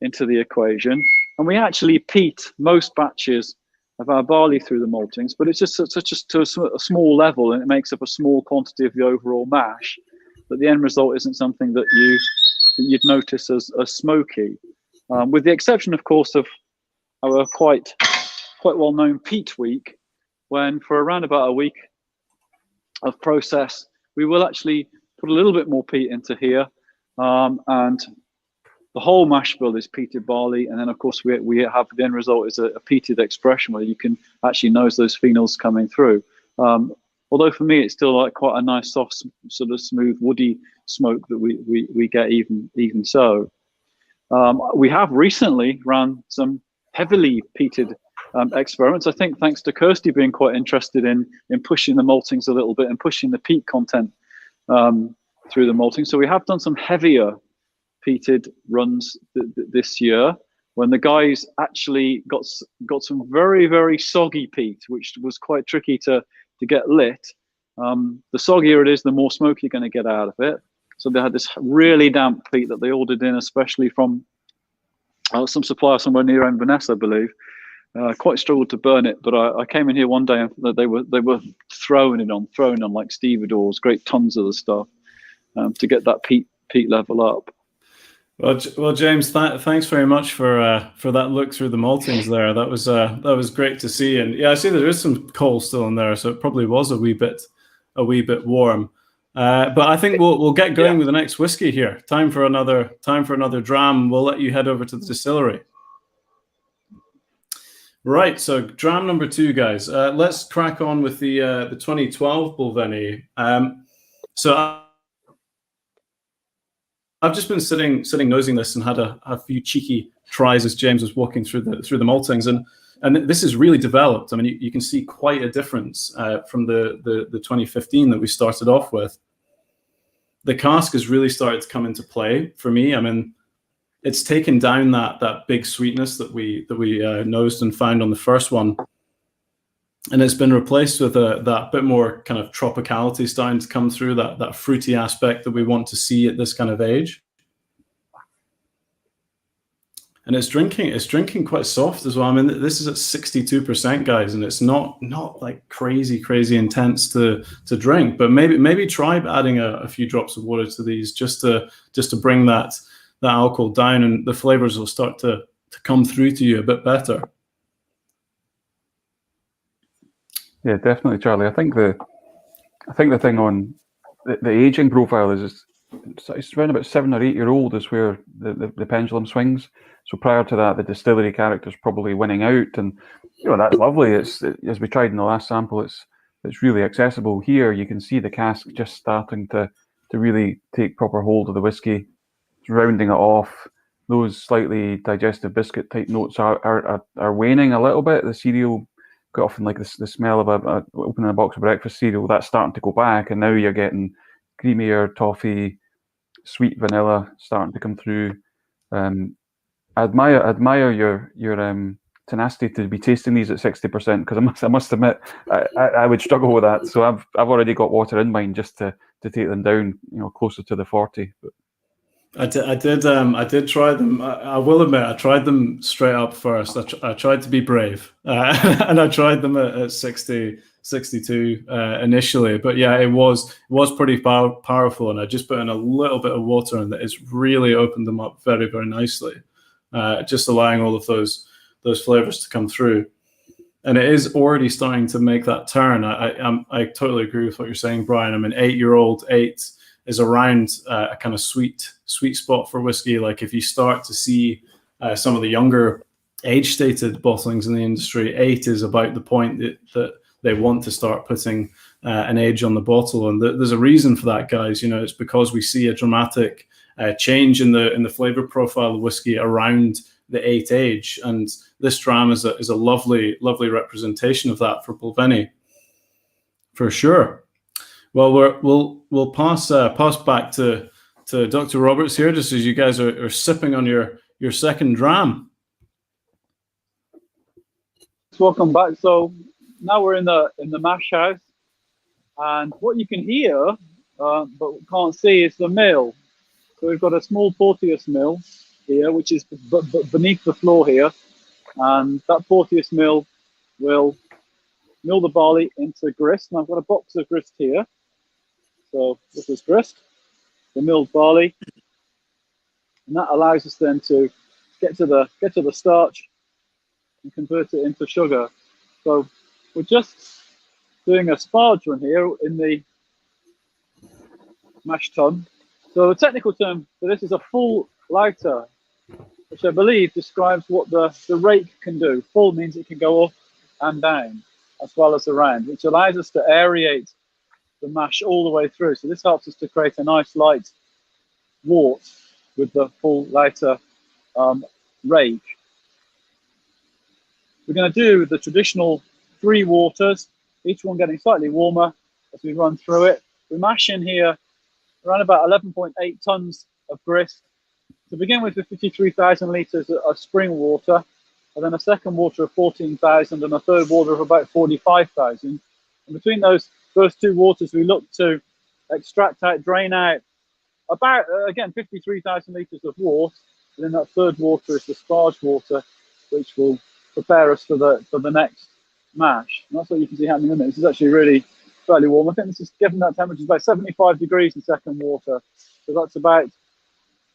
into the equation. And we actually peat most batches of our barley through the maltings, but it's just to a small level, and it makes up a small quantity of the overall mash. But the end result isn't something that you'd notice as smoky, with the exception, of course, of our quite well-known peat week, when for around about a week of process, we will actually put a little bit more peat into here, and the whole mash bill is peated barley, and then of course we have the end result is a peated expression where you can actually nose those phenols coming through. Although for me it's still like quite a nice soft sort of smooth woody smoke that we get even so. We have recently run some heavily peated experiments. I think thanks to Kirsty being quite interested in pushing the maltings a little bit and pushing the peat content through the malting. So we have done some heavier peated runs this year, when the guys actually got some very, very soggy peat, which was quite tricky to get lit. The soggier it is, the more smoke you're going to get out of it. So they had this really damp peat that they ordered in, especially from some supplier somewhere near Inverness, I believe. Quite struggled to burn it, but I came in here one day and they were throwing it on like stevedores, great tons of the stuff, to get that peat level up. Well, James, thanks very much for that look through the maltings there. That was great to see, and yeah, I see there is some coal still in there, so it probably was a wee bit warm. But I think we'll get going with the next whiskey here. Time for another dram. We'll let you head over to the distillery. Right, so dram number 2, guys. Let's crack on with the 2012 Balvenie. So I've just been sitting nosing this and had a few cheeky tries as James was walking through the maltings, and this is really developed. I mean, you can see quite a difference from the 2015 that we started off with. The cask has really started to come into play for me. I mean, it's taken down that big sweetness that we nosed and found on the first one, and it's been replaced with that bit more kind of tropicality starting to come through, that fruity aspect that we want to see at this kind of age. And it's drinking quite soft as well. I mean, this is at 62%, guys, and it's not like crazy intense to drink. But maybe try adding a few drops of water to these just to bring that alcohol down, and the flavors will start to come through to you a bit better. Yeah, definitely, Charlie. I think the thing on the aging profile is it's around about 7 or 8 year old is where the pendulum swings. So prior to that, the distillery character's probably winning out, and that's lovely. It's as we tried in the last sample, it's really accessible. Here you can see the cask just starting to really take proper hold of the whiskey, rounding it off. Those slightly digestive biscuit type notes are waning a little bit. The cereal got often like the smell of opening a box of breakfast cereal, that's starting to go back, and now you're getting creamier toffee, sweet vanilla starting to come through. I admire your tenacity to be tasting these at 60%, because I must admit I would struggle with that. So I've already got water in mind just to take them down, closer to the 40. But I did try them. I will admit, I tried them straight up first. I tried to be brave, and I tried them at 60, 62 initially. But yeah, it was pretty powerful, and I just put in a little bit of water, and it's really opened them up very, very nicely, just allowing all of those flavors to come through. And it is already starting to make that turn. I totally agree with what you're saying, Brian. I mean, 8-year-old 8 is around a kind of sweet spot for whiskey. Like if you start to see some of the younger age-stated bottlings in the industry, 8 is about the point that they want to start putting an age on the bottle, and there's a reason for that, guys. It's because we see a dramatic change in the flavor profile of whiskey around the 8 age, and this dram is a lovely representation of that for Balvenie, for sure. Well, we'll pass back to Dr. Roberts here, just as you guys are sipping on your second dram. Welcome back. So now we're in the mash house, and what you can hear but can't see is the mill. So we've got a small Porteous mill here, which is beneath the floor here, and that Porteous mill will mill the barley into grist. And I've got a box of grist here. So this is grist, the milled barley, and that allows us then to get to the starch and convert it into sugar. So we're just doing a sparge run here in the mash tun. So the technical term for this is a full lighter, which I believe describes what the rake can do. Full means it can go up and down as well as around, which allows us to aerate the mash all the way through. So this helps us to create a nice light wort with the full lighter rake. We're going to do the traditional 3 waters, each one getting slightly warmer as we run through it. We mash in here around about 11.8 tons of grist. To begin with 53,000 litres of spring water, and then a second water of 14,000 and a third water of about 45,000. And between those first 2 waters, we look to extract out, drain out about, again, 53,000 litres of wort. And then that third water is the sparge water, which will prepare us for the next mash. And that's what you can see happening in there. This is actually really fairly warm. I think this is, given that temperature, is about 75 degrees in second water. So that's about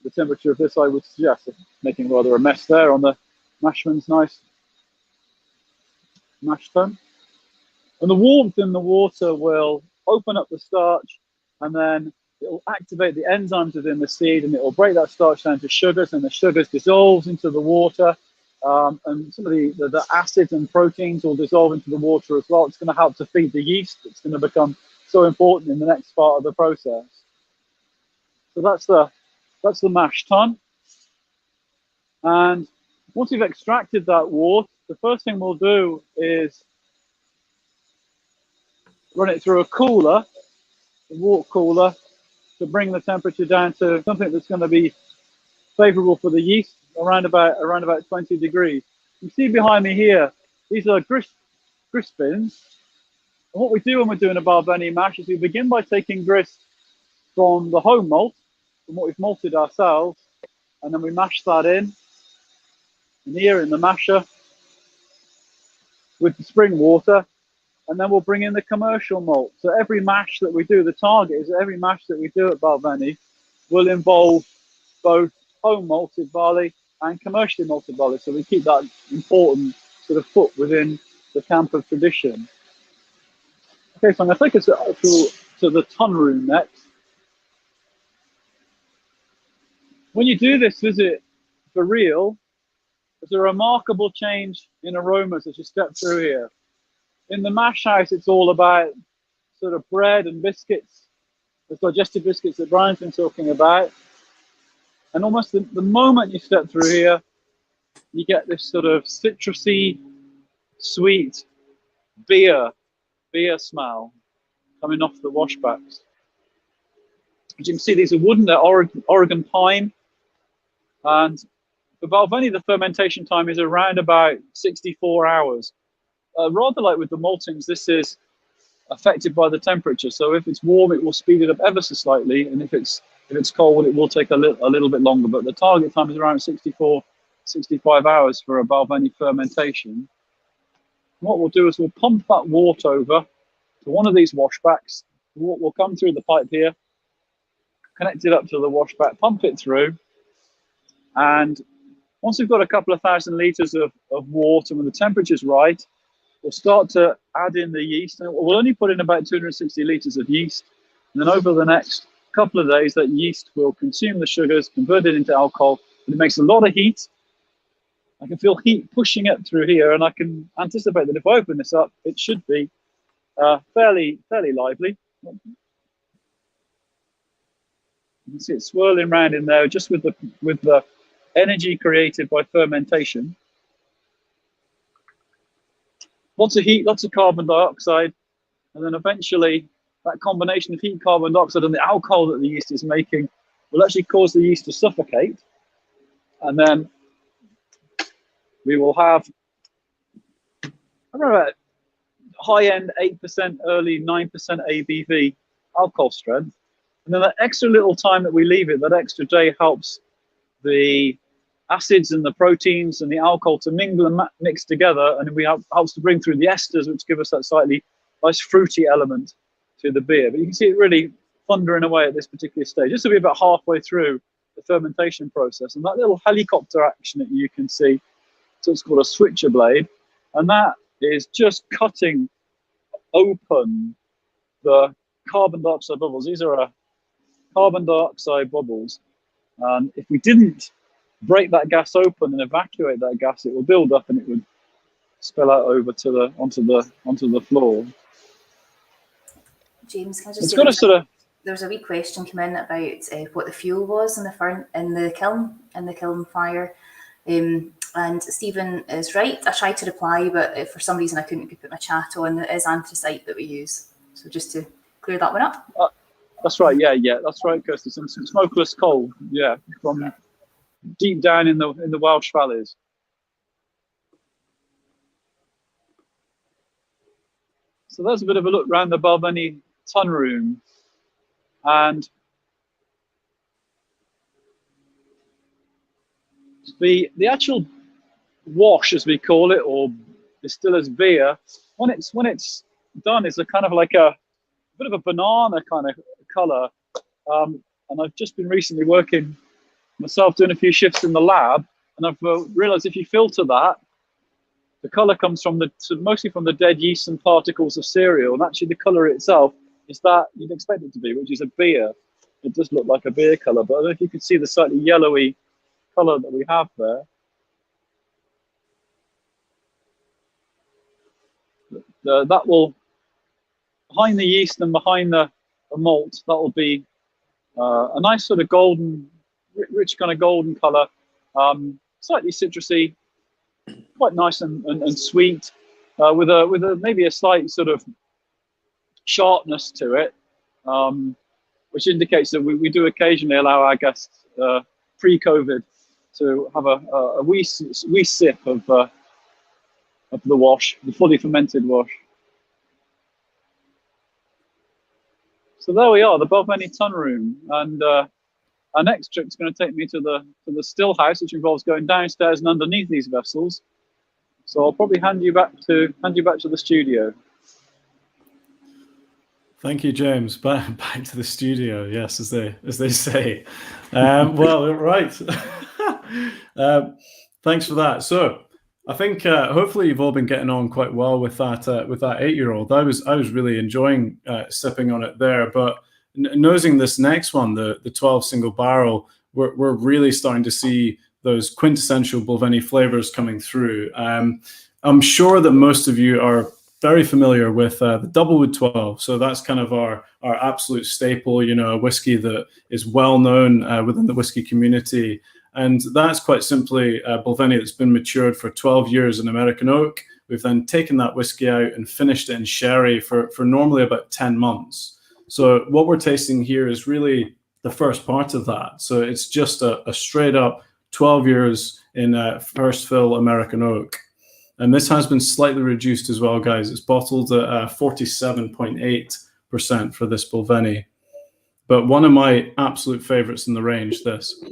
the temperature of this, I would suggest. Making rather a mess there on the mashman's nice mash tun. And the warmth in the water will open up the starch, and then it will activate the enzymes within the seed, and it will break that starch down to sugars, and the sugars dissolves into the water, and some of the acids and proteins will dissolve into the water as well. It's going to help to feed the yeast. It's going to become so important in the next part of the process. So that's the mash tun. And once we've extracted that wort, the first thing we'll do is run it through a cooler, a wort cooler, to bring the temperature down to something that's going to be favourable for the yeast, around about 20 degrees. You see behind me here, these are grist bins. And what we do when we're doing a Balvenie mash is we begin by taking grist from the home malt, from what we've malted ourselves, and then we mash that in here in the masher with the spring water, and then we'll bring in the commercial malt. So every mash that we do, the target is that every mash that we do at Balvenie will involve both home malted barley and commercially malted barley. So we keep that important sort of foot within the camp of tradition. Okay, so I'm going to take us to the tun room next. When you do this visit for real, there's a remarkable change in aromas as you step through here. In the mash house, it's all about sort of bread and biscuits, the digestive biscuits that Brian's been talking about. And almost the moment you step through here, you get this sort of citrusy, sweet beer smell coming off the washbacks. As you can see, these are wooden, they're Oregon pine. And for Balvenie, the fermentation time is around about 64 hours. Rather like with the maltings, this is affected by the temperature. So if it's warm, it will speed it up ever so slightly, and if it's cold, it will take a little bit longer. But the target time is around 65 hours for a Balvenie fermentation. What we'll do is we'll pump that wort over to one of these washbacks. The wort will come through the pipe here, connect it up to the washback, pump it through, and once we've got a couple of thousand litres of wort, and when the temperature's right, we'll start to add in the yeast. And we'll only put in about 260 litres of yeast. And then over the next couple of days, that yeast will consume the sugars, convert it into alcohol, and it makes a lot of heat. I can feel heat pushing it through here, and I can anticipate that if I open this up, it should be fairly lively. You can see it swirling around in there just with the energy created by fermentation. Lots of heat, lots of carbon dioxide, and then eventually that combination of heat, carbon dioxide, and the alcohol that the yeast is making will actually cause the yeast to suffocate. And then we will have around high-end 8%, early 9% ABV alcohol strength. And then that extra little time that we leave it, that extra day, helps the acids and the proteins and the alcohol to mingle and mix together, and helps to bring through the esters, which give us that slightly nice fruity element to the beer. But you can see it really thundering away at this particular stage. This will be about halfway through the fermentation process, and that little helicopter action that you can see, so it's called a switcher blade, and that is just cutting open the carbon dioxide bubbles. These are carbon dioxide bubbles, and if we didn't break that gas open and evacuate that gas, it will build up and it would spill out over to onto the floor. James, can I just It's say got a sort of, there's a wee question come in about what the fuel was in the kiln fire. And Stephen is right. I tried to reply, but for some reason I couldn't put my chat on. It is anthracite that we use. So just to clear that one up. That's right. Yeah, that's right, Kirsty. Some smokeless coal. Yeah, from deep down in the Welsh valleys. So that's a bit of a look around the Balvenie tun room, and The actual wash, as we call it, or distiller's beer, when it's done, it's a kind of like a bit of a banana kind of color. And I've just been recently working myself, doing a few shifts in the lab, and I've realized if you filter that, the color comes from mostly from the dead yeast and particles of cereal, and actually the color itself is that you'd expect it to be, which is a beer. It does look like a beer color, but I don't know if you can see the slightly yellowy color that we have there. That will, behind the yeast and behind the malt, that will be a nice sort of golden, rich kind of golden color, slightly citrusy, quite nice and sweet, with a maybe a slight sort of sharpness to it, which indicates that we do occasionally allow our guests pre-COVID to have a wee sip of the wash, the fully fermented wash. So there we are, the Balvenie Tun Room, and our next trip is going to take me to the still house, which involves going downstairs and underneath these vessels. So I'll probably hand you back to the studio. Thank you, James. Back to the studio. Yes, as they say. Well, right. Thanks for that. So I think hopefully you've all been getting on quite well with that 8-year-old. I was really enjoying sipping on it there, but nosing this next one, the 12 single barrel, we're really starting to see those quintessential Balvenie flavors coming through. I'm sure that most of you are very familiar with the Doublewood 12. So that's kind of our absolute staple, a whiskey that is well known within the whiskey community. And that's quite simply Balvenie that's been matured for 12 years in American oak. We've then taken that whiskey out and finished it in sherry for normally about 10 months. So what we're tasting here is really the first part of that. So it's just a straight up 12 years in first fill American oak. And this has been slightly reduced as well, guys. It's bottled at 47.8% for this Balvenie. But one of my absolute favorites in the range, this.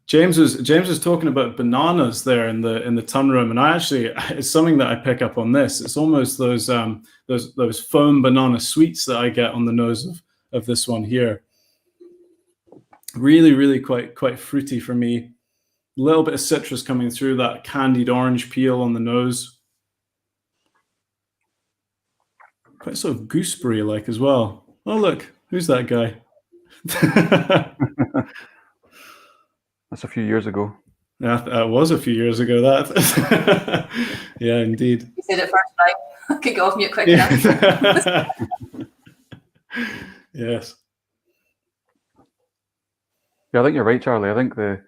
James was talking about bananas there in the tun room, and it's something that I pick up on this. It's almost those foam banana sweets that I get on the nose of this one here. Really, really quite fruity for me. A little bit of citrus coming through, that candied orange peel on the nose. Quite sort of gooseberry-like as well. Oh, look, who's that guy? That's a few years ago. Yeah, that was a few years ago, that. Yeah, indeed. You said it first time. I could go off mute quick enough. Yes. Yeah, I think you're right, Charlie. I think the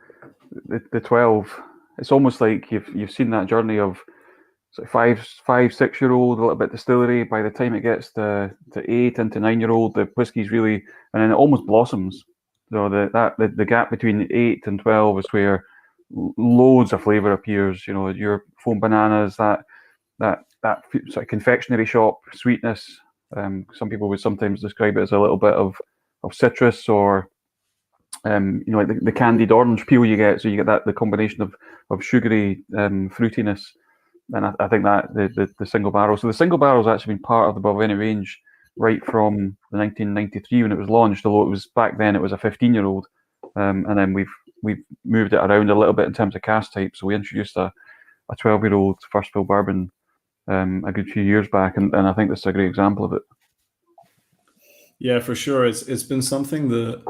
12, it's almost like you've seen that journey of sort of 5-6-year-old, a little bit distillery. By the time it gets to 8 into 9-year-old, the whiskey's really, and then it almost blossoms. So the gap between 8 and 12 is where loads of flavour appears. Your foam bananas, that sort of confectionery shop sweetness. Some people would sometimes describe it as a little bit of citrus, or like the candied orange peel you get. So you get the combination of sugary fruitiness. And I think that the single barrel. So the single barrel has actually been part of the Balvenie range right from the 1993 when it was launched. Although it was back then, it was a 15-year-old, and then we've moved it around a little bit in terms of cask type. So we introduced a 12-year-old first fill bourbon a good few years back, and I think this is a great example of it. Yeah, for sure. It's been something that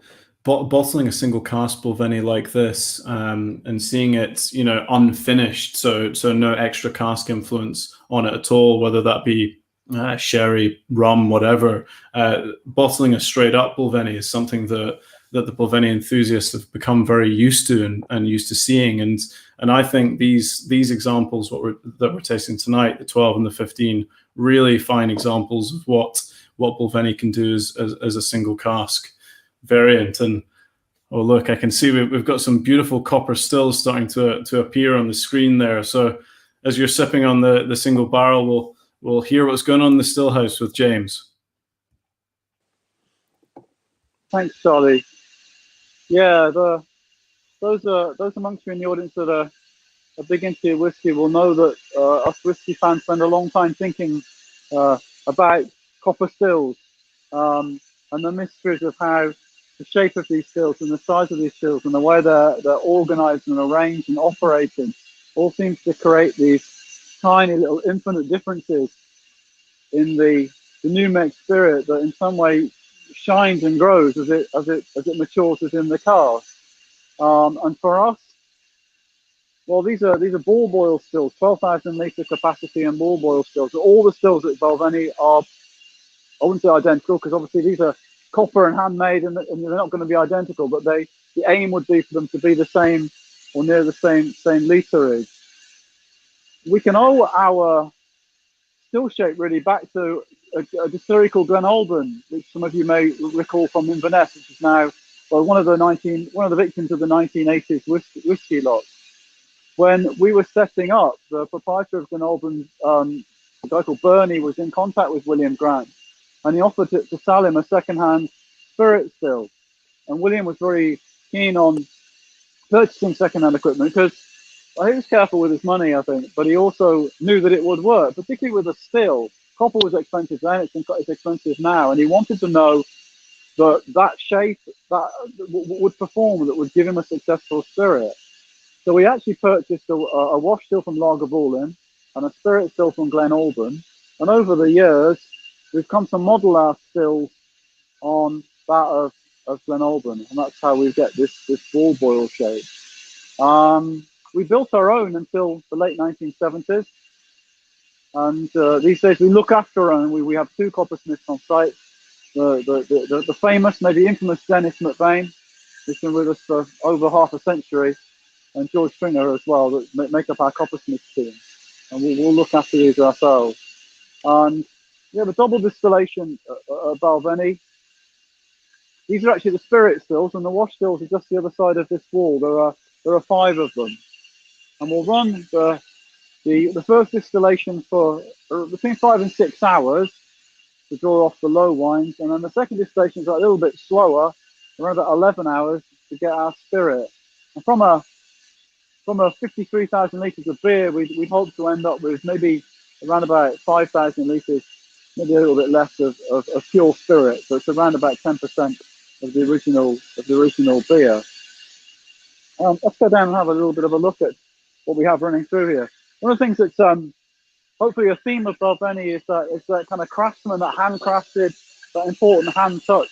bottling a single cask Balvenie like this and seeing it, unfinished, so no extra cask influence on it at all, whether that be sherry, rum, whatever. Bottling a straight up Balvenie is something that the Balvenie enthusiasts have become very used to and used to seeing. And I think these examples that we're tasting tonight, the 12 and the 15, really fine examples of what Balvenie can do as a single cask variant. And oh, look, I can see we've got some beautiful copper stills starting to appear on the screen there. So as you're sipping on the single barrel, we'll hear what's going on in the still house with James. Thanks, Charlie. Yeah, the those amongst you in the audience that are big into whiskey will know that us whiskey fans spend a long time thinking about copper stills and the mysteries of how the shape of these stills and the size of these stills and the way they're organized and arranged and operated all seems to create these tiny little infinite differences in the new make spirit that in some way shines and grows as it matures within the cask. And for us, well, these are ball boil stills, 12,000 litre capacity and ball boil stills. So all the stills at Balvenie are, I wouldn't say identical, because obviously these are copper and handmade, and they're not going to be identical. But the aim would be for them to be the same or near the same literage. We can owe our still shape really back to a distillery called Glenalbyn, which some of you may recall from Inverness, which is now one of the victims of the 1980s whiskey lot. When we were setting up, the proprietor of Glenalbyn, a guy called Bernie, was in contact with William Grant, and he offered to sell him a second-hand spirit still. And William was very keen on purchasing second-hand equipment because he was careful with his money, I think, but he also knew that it would work, particularly with a still. Copper was expensive then; it's expensive now, and he wanted to know that shape that would perform, that would give him a successful spirit. So we actually purchased a wash still from Lagavulin and a spirit still from Glenalbyn. And over the years, we've come to model our stills on that of Glenalbyn. And that's how we get this ball boil shape. We built our own until the late 1970s. And these days we look after our own. We have 2 coppersmiths on site. The famous, maybe infamous Dennis McVeigh, who's been with us for over half a century, and George Stringer as well, that make up our coppersmith team. And we'll look after these ourselves. And we have a double distillation at Balvenie. These are actually the spirit stills, and the wash stills are just the other side of this wall. There are 5 of them. And we'll run the first distillation for between 5 and 6 hours to draw off the low wines. And then the second distillation is a little bit slower, around about 11 hours to get our spirit. And from a 53,000 litres of beer, we hope to end up with maybe around about 5,000 litres, maybe a little bit less of pure spirit. So it's around about 10% of the original beer. Let's go down and have a little bit of a look at what we have running through here. One of the things that's hopefully a theme of Balvenie is that kind of craftsman, that handcrafted, that important hand touch.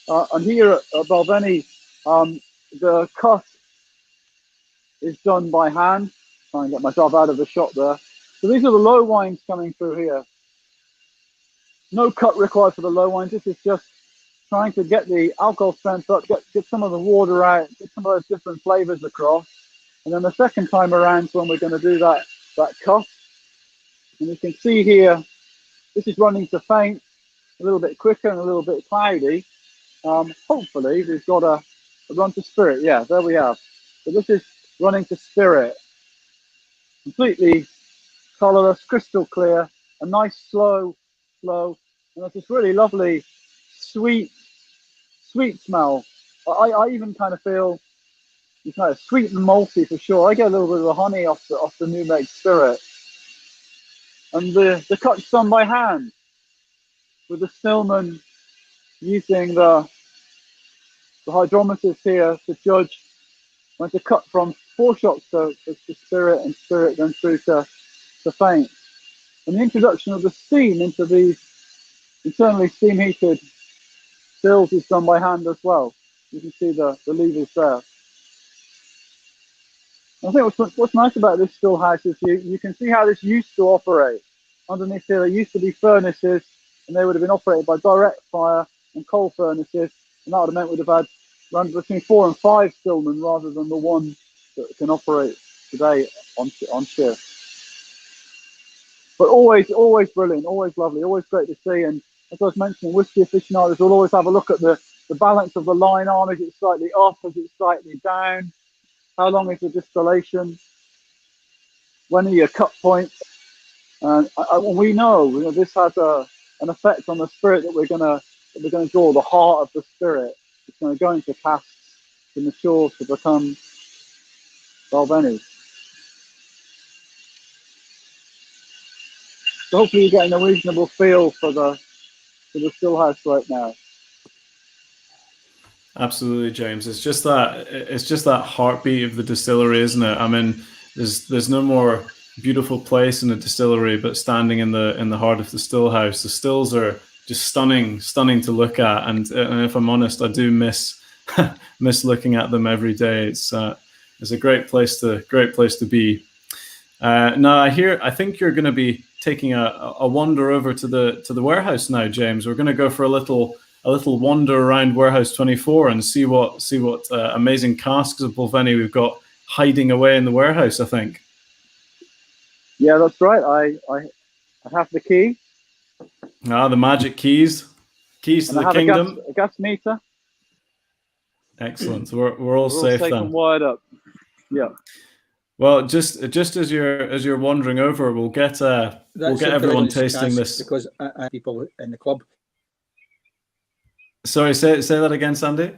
And here at Balvenie, the cut is done by hand. Try and get myself out of the shot there. So these are the low wines coming through here. No cut required for the low wines. This is just trying to get the alcohol strength up, get some of the water out, get some of those different flavors across. And then the second time around is when we're going to do that cut. And you can see here, this is running to faint, a little bit quicker and a little bit cloudy. Hopefully we've got a run to spirit. Yeah, there we have. So this is running to spirit. Completely colourless, crystal clear, a nice slow, and there's this really lovely, sweet smell. I even kind of feel it's kind of sweet and malty for sure. I get a little bit of the honey off the new make spirit. And the cut's done by hand, with the stillman using the hydrometers here to judge when to cut from 4 shots to spirit, and spirit then through to faint. And the introduction of the steam into these internally steam heated stills is done by hand as well. You can see the levers there. I think what's nice about this still house is you can see how this used to operate. Underneath here there used to be furnaces, and they would have been operated by direct fire and coal furnaces, and that would have meant we'd have had around between 4 and 5 stillmen rather than the one that can operate today on shift. But always brilliant, always lovely, always great to see. And as I was mentioning, whiskey aficionados will always have a look at the balance of the line arm. Is it slightly up? Is it slightly down? How long is the distillation? When are your cut points? And we know this has an effect on the spirit that we're gonna draw, the heart of the spirit. It's going to go into casks to mature, to become Balvenie. So hopefully you're getting a reasonable feel for the still house right now. Absolutely, James. It's just that heartbeat of the distillery, isn't it? I mean, there's no more beautiful place in a distillery but standing in the heart of the still house. The stills are just stunning to look at, and if I'm honest, I do miss miss looking at them every day. It's a great place to be. Now I think you're going to be taking a wander over to the warehouse now, James. We're going to go for a little wander around Warehouse 24 and see what amazing casks of Balvenie we've got hiding away in the warehouse, I think. Yeah, that's right. I have the key. The magic keys to the kingdom. A gas meter. Excellent. We're all safe then. And wired up. Yeah. Well, just as you're wandering over, we'll get everyone tasting this, because people in the club. Sorry, say that again, Sandy.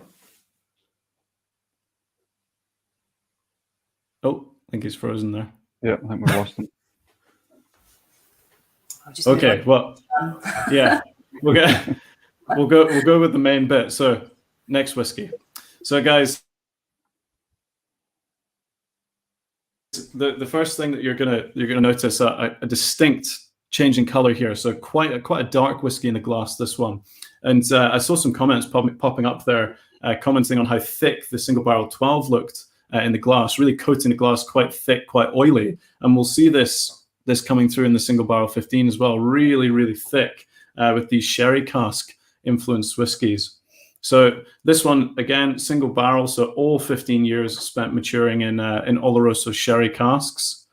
Oh, I think he's frozen there. Yeah, I think we lost him. Okay, well, yeah, we'll go with the main bit. So, next whiskey. So, guys, the first thing that you're gonna notice a distinct change in color here. So, quite a dark whiskey in the glass. This one, and I saw some comments popping up there, commenting on how thick the single barrel 12 looked in the glass, really coating the glass quite thick, quite oily, and we'll see this coming through in the single barrel 15 as well, really thick with these sherry cask influenced whiskies. So this one, again, single barrel, so all 15 years spent maturing in Oloroso sherry casks.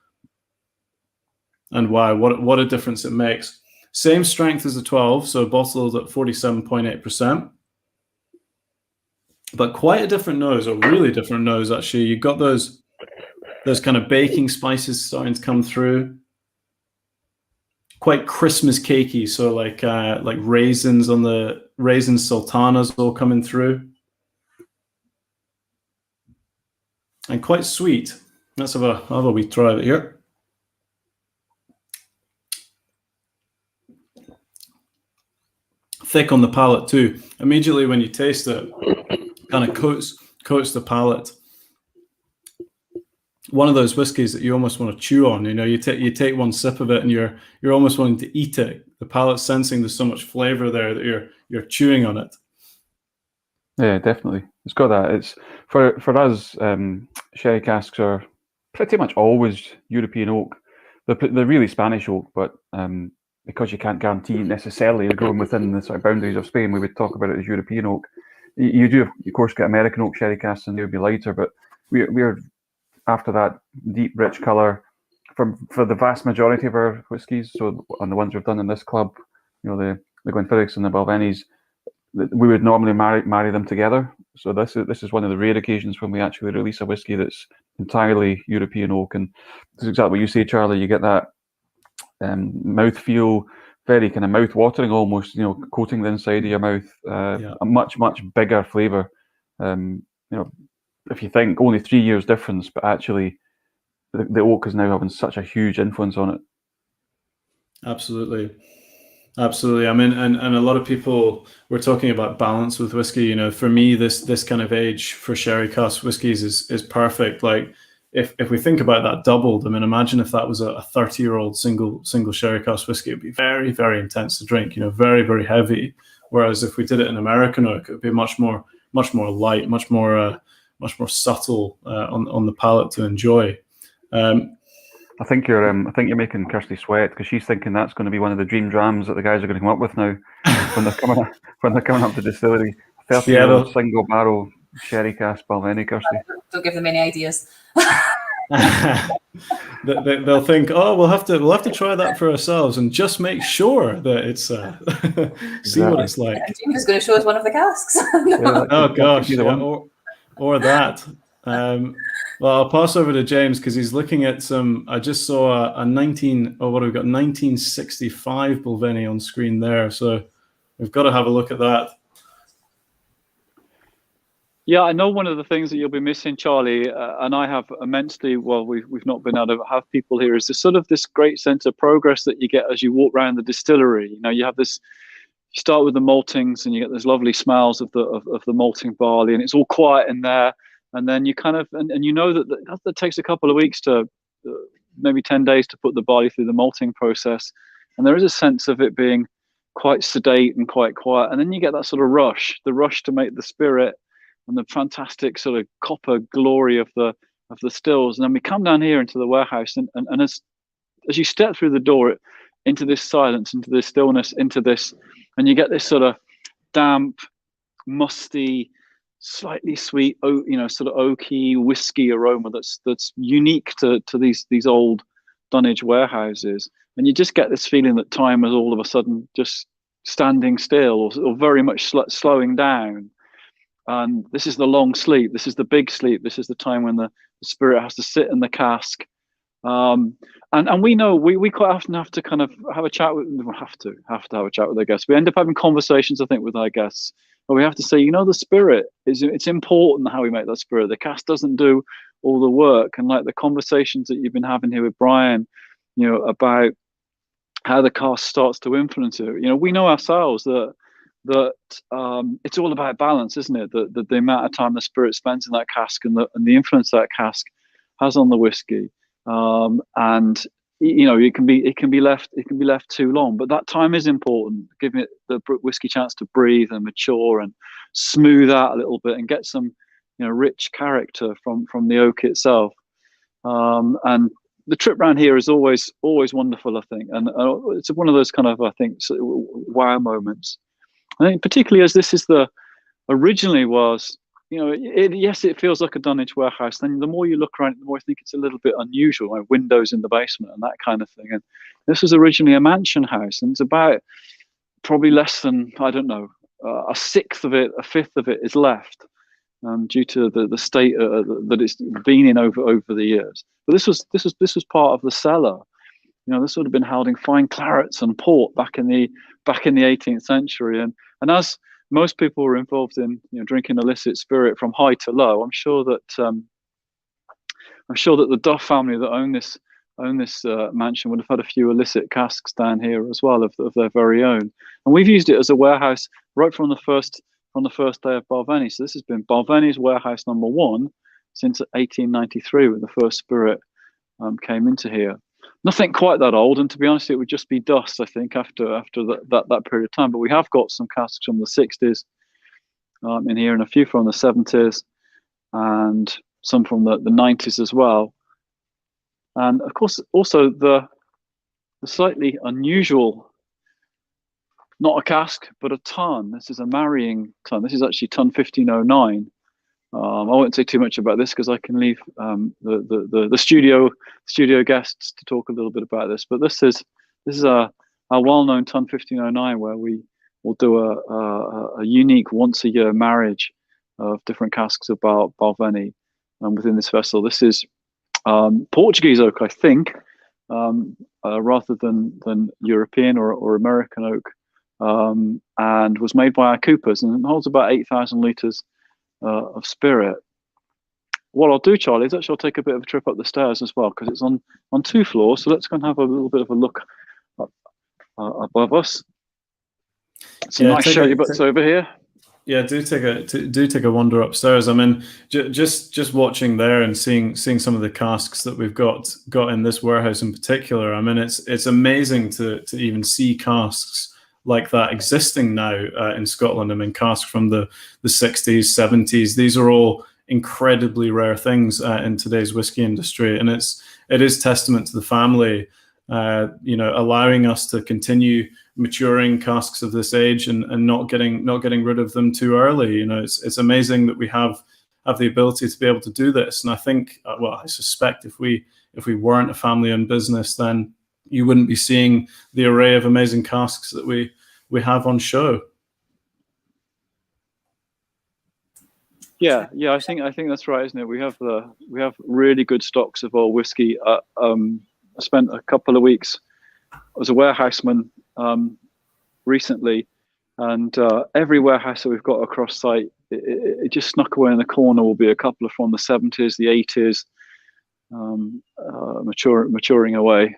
And wow, what a difference it makes. Same strength as the 12, so bottled at 47.8%. But quite a different nose, a really different nose, actually. You've got those kind of baking spices starting to come through. Quite Christmas cakey, so like raisins on the raisin sultanas all coming through, and quite sweet. Let's have a wee try of it here. Thick on the palate too. Immediately when you taste it, kind of coats the palate. One of those whiskies that you almost want to chew on. You know, you take one sip of it and you're almost wanting to eat it. The palate's sensing there's so much flavor there that you're chewing on it. Yeah, definitely. It's got that. It's for us. Sherry casks are pretty much always European oak. They're really Spanish oak, but because you can't guarantee necessarily they're growing within the sort of boundaries of Spain, we would talk about it as European oak. You do, of course, get American oak sherry casks, and they would be lighter, but we're after that deep, rich colour for the vast majority of our whiskies. So on the ones we've done in this club, you know, the Glenfiddichs and the Balvenies, we would normally marry them together. So this is one of the rare occasions when we actually release a whiskey that's entirely European oak, and that's exactly what you say, Charlie. You get that mouthfeel, very kind of mouth-watering almost, you know, coating the inside of your mouth. A much bigger flavour. You know, if you think only 3 years difference, but actually the oak is now having such a huge influence on it. Absolutely. I mean, and a lot of people were talking about balance with whiskey. You know, for me, this kind of age for sherry cask whiskies is perfect. Like if we think about that doubled, I mean, imagine if that was a 30-year-old single sherry cask whiskey, it'd be very, very intense to drink. You know, very, very heavy. Whereas if we did it in American oak, it'd be much more light, much more subtle on the palate to enjoy. I think you're making Kirsty sweat, because she's thinking that's going to be one of the dream drams that the guys are going to come up with now when they're coming up to distillery. 30-year-old single barrel sherry cask Balvenie, Kirsty. Don't give them any ideas. They'll think, oh, we'll have to try that for ourselves and just make sure that it's see what it's like. James is going to show us one of the casks. Oh gosh, or that. Well, I'll pass over to James because he's looking at some. I just saw a 1965 Balvenie on screen there, so we've got to have a look at that. Yeah, I know one of the things that you'll be missing, Charlie, and I have immensely. Well, we've not been able to have people here. Is this sort of this great sense of progress that you get as you walk around the distillery? You know, you have this. You start with the maltings, and you get those lovely smells of the malting barley, and it's all quiet in there. And then you kind of and you know that takes a couple of weeks to maybe 10 days to put the barley through the malting process, and there is a sense of it being quite sedate and quite quiet. And then you get that sort of rush, the rush to make the spirit and the fantastic sort of copper glory of the stills. And then we come down here into the warehouse, and as you step through the door into this silence, into this stillness, into this, and you get this sort of damp, musty, slightly sweet, sort of oaky whiskey aroma that's unique to these old dunnage warehouses. And you just get this feeling that time is all of a sudden just standing still, or very much slowing down. And this is the long sleep. This is the big sleep. This is the time when the spirit has to sit in the cask. And we know we quite often have to kind of have a chat with, have to have a chat with our guests. We end up having conversations, I think, with our guests, but we have to say, the spirit it's important how we make that spirit. The cask doesn't do all the work. And like the conversations that you've been having here with Brian, about how the cask starts to influence it. We know ourselves that it's all about balance, isn't it? The amount of time the spirit spends in that cask and the influence that cask has on the whiskey. And it can be left too long, but that time is important, giving it the whiskey chance to breathe and mature and smooth out a little bit and get some rich character from the oak itself. And the trip around here is always wonderful, I think, and it's one of those kind of, I think, wow moments. I think particularly as this is originally was, yes, it feels like a dunnage warehouse. Then the more you look around, the more I think it's a little bit unusual, like windows in the basement and that kind of thing. And this was originally a mansion house, and it's about probably less than, I don't know, a fifth of it is left, due to the state that it's been in over the years. But this was part of the cellar. This would have been holding fine clarets and port back in the 18th century, and as most people were involved in drinking illicit spirit from high to low, I'm sure that the Duff family that own this mansion would have had a few illicit casks down here as well of their very own, and we've used it as a warehouse right from the first day of Balvenie. So this has been Balvenie's warehouse number 1 since 1893, when the first spirit came into here. Nothing quite that old, and to be honest, it would just be dust, I think, after that period of time. But we have got some casks from the 60s in here, and a few from the 70s, and some from the 90s as well. And of course, also the slightly unusual, not a cask, but a tun. This is a marrying tun. This is actually tun 1509. I won't say too much about this because I can leave the studio guests to talk a little bit about this. But this is a well-known tun 1509, where we will do a unique once-a-year marriage of different casks of Balvenie within this vessel. This is Portuguese oak, I think, rather than European or American oak, and was made by our coopers, and it holds about 8,000 litres of spirit. What I'll do, Charlie, is actually I'll take a bit of a trip up the stairs as well, because it's on 2 floors. So let's go and have a little bit of a look up, above us. Some nice showy butts over here. Yeah, do take a wander upstairs. I mean, just watching there and seeing some of the casks that we've got in this warehouse in particular. I mean, it's amazing to even see casks like that existing now in Scotland. I mean, casks from the 60s, 70s. These are all incredibly rare things in today's whiskey industry, and it is testament to the family, allowing us to continue maturing casks of this age and not getting rid of them too early. It's amazing that we have the ability to be able to do this. And I think, I suspect if we weren't a family-owned business, then you wouldn't be seeing the array of amazing casks that we have on show. Yeah, I think that's right, isn't it? We have really good stocks of old whiskey. I spent a couple of weeks as a warehouseman recently And every warehouse that we've got across site, it just snuck away in the corner will be a couple from the 70s, the 80s, maturing away.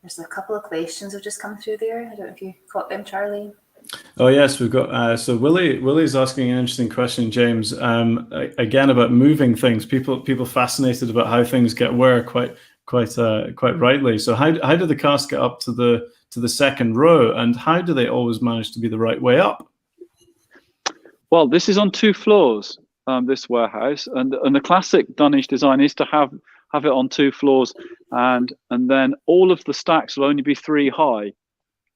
There's a couple of questions have just come through there. I don't know if you caught them, Charlie. Oh yes, we've got. So Willie's asking an interesting question, James. Again about moving things. People fascinated about how things get where quite rightly. So how do the casks get up to the second row, and how do they always manage to be the right way up? Well, this is on 2 floors. This warehouse, and the classic Dunwich design is to have it on 2 floors, and then all of the stacks will only be 3 high,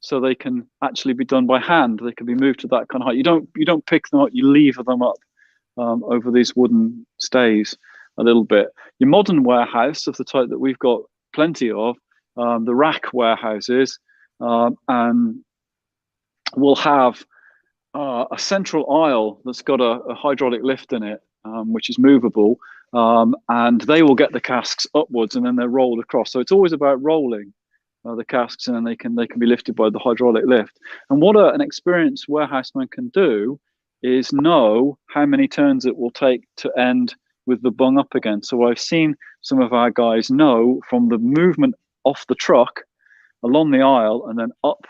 so they can actually be done by hand. They can be moved to that kind of height. You don't pick them up, you lever them up over these wooden stays a little bit. Your modern warehouse of the type that we've got plenty of, the rack warehouses, and will have a central aisle that's got a hydraulic lift in it, which is movable, and they will get the casks upwards and then they're rolled across. So it's always about rolling the casks, and then they can be lifted by the hydraulic lift. And what an experienced warehouseman can do is know how many turns it will take to end with the bung up again. So I've seen some of our guys know from the movement off the truck along the aisle and then up,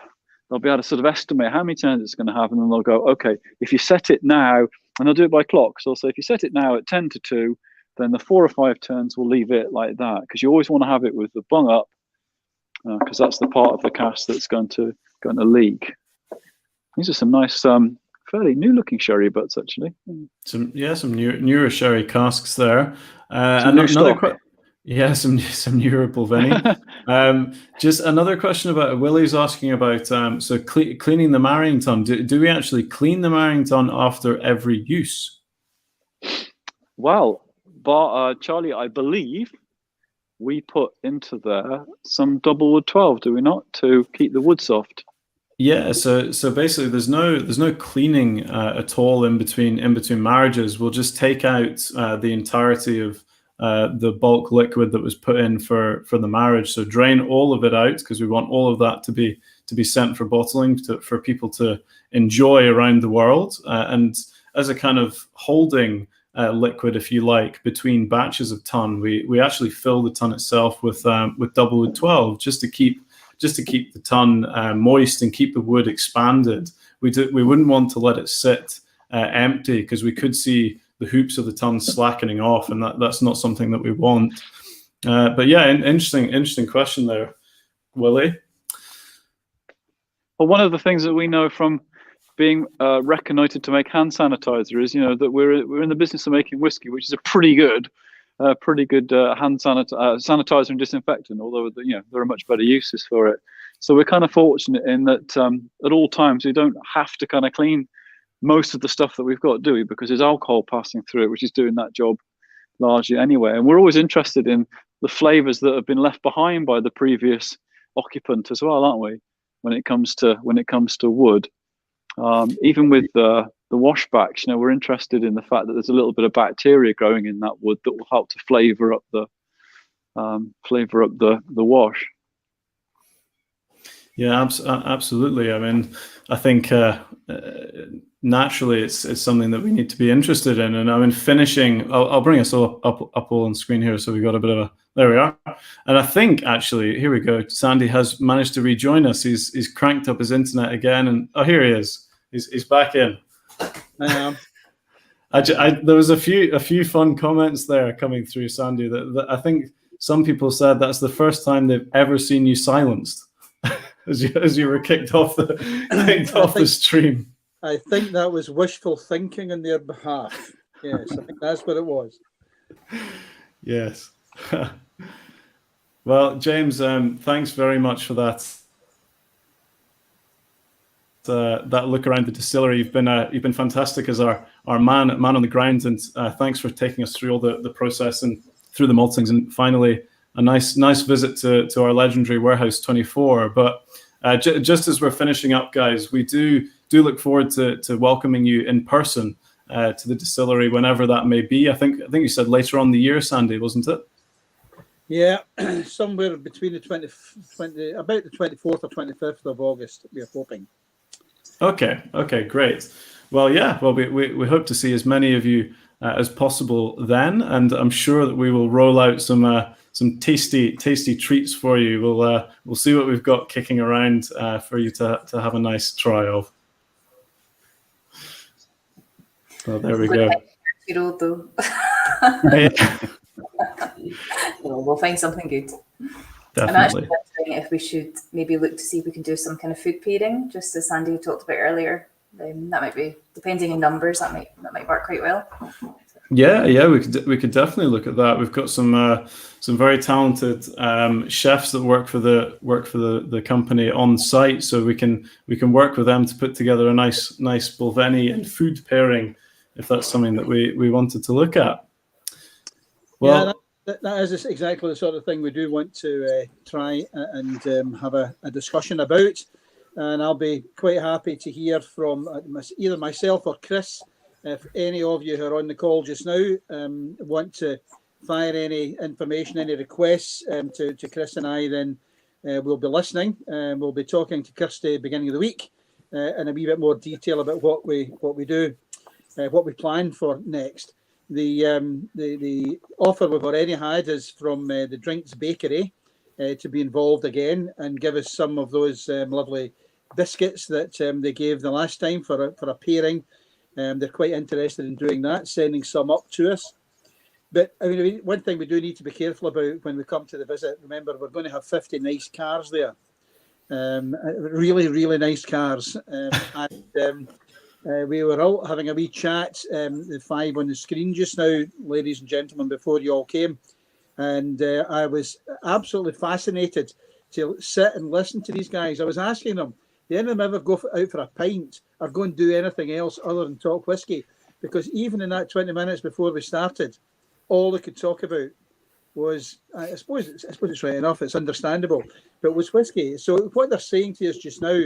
they'll be able to sort of estimate how many turns it's going to have, and then they'll go, okay, if you set it now, and they'll do it by clock. So they'll say, if you set it now at 10 to 2, then the 4 or 5 turns will leave it like that, because you always want to have it with the bung up, because that's the part of the cast that's going to leak. These are some nice, fairly new-looking sherry butts, actually. Some newer sherry casks there. Some new stock. Yeah, some newer Balvenie. Just another question about Willie's asking about cleaning the marrying tun. Do we actually clean the marrying tun after every use? Well, but Charlie, I believe we put into there some double wood 12, do we not, to keep the wood soft? Yeah, so basically there's no cleaning at all in between marriages. We'll just take out the entirety of the bulk liquid that was put in for the marriage. So drain all of it out, because we want all of that to be sent for bottling for people to enjoy around the world, and as a kind of holding liquid, if you like, between batches of tun, we actually fill the tun itself with double wood 12 just to keep the tun moist and keep the wood expanded. We wouldn't want to let it sit empty, because we could see the hoops of the tun slackening off, and that's not something that we want. But yeah, interesting question there, Willie. Well, one of the things that we know from being reconnoitred to make hand sanitizer is, that we're in the business of making whiskey, which is a pretty good hand sanitizer and disinfectant, although there are much better uses for it. So we're kind of fortunate in that at all times we don't have to kind of clean most of the stuff that we've got, do we? Because there's alcohol passing through it, which is doing that job largely anyway. And we're always interested in the flavors that have been left behind by the previous occupant as well, aren't we? When it comes to wood, even with the washbacks, we're interested in the fact that there's a little bit of bacteria growing in that wood that will help to flavor up the wash. Yeah, absolutely. I mean, I think naturally it's something that we need to be interested in. And I mean, finishing, I'll bring us all up all on screen here. So we got a bit of there we are. And I think actually, here we go. Sandy has managed to rejoin us. He's cranked up his internet again. And oh, here he is. He's back in. There was a few fun comments there coming through, Sandy, that I think some people said that's the first time they've ever seen you silenced. As you were kicked off the stream. I think that was wishful thinking on their behalf. Yes, I think that's what it was. Yes. Well, James, thanks very much for that. That look around the distillery. You've been fantastic as our man on the ground, and thanks for taking us through all the process and through the maltings, and finally a nice visit to our legendary Warehouse 24. But just as we're finishing up, guys, we do look forward to welcoming you in person to the distillery whenever that may be. I think you said later on in the year, Sandy, wasn't it? Yeah, somewhere between about the 24th or 25th of August, we're hoping. Okay, great. Well, yeah, well, we hope to see as many of you as possible then, and I'm sure that we will roll out some tasty treats for you. We'll see what we've got kicking around for you to have a nice try of. Well, there we go. Though. We'll find something good. Definitely. I'm actually wondering if we should maybe look to see if we can do some kind of food pairing, just as Sandy talked about earlier. That might be, depending on numbers, that might work quite well. Yeah, we could definitely look at that. We've got some very talented chefs that work for the company on site, so we can work with them to put together a nice Balvenie and food pairing, if that's something that we wanted to look at. Well, yeah, that is exactly the sort of thing we do want to try and have a discussion about. And I'll be quite happy to hear from either myself or Chris. If any of you who are on the call just now want to fire any information, any requests to Chris and I, then we'll be listening. We'll be talking to Kirsty beginning of the week in a wee bit more detail about what we do, what we plan for next. The offer we've already had is from the Drinks Bakery to be involved again and give us some of those lovely biscuits that they gave the last time for a pairing. They're quite interested in doing that, sending some up to us. But I mean, one thing we do need to be careful about when we come to the visit, remember, we're going to have 50 nice cars there. Really, really nice cars. We were all having a wee chat, the 5 on the screen just now, ladies and gentlemen, before you all came. And I was absolutely fascinated to sit and listen to these guys. I was asking them, did any of them ever go out for a pint or go and do anything else other than talk whiskey? Because even in that 20 minutes before we started, all they could talk about was, I suppose it's right enough, it's understandable, but was whiskey. So what they're saying to us just now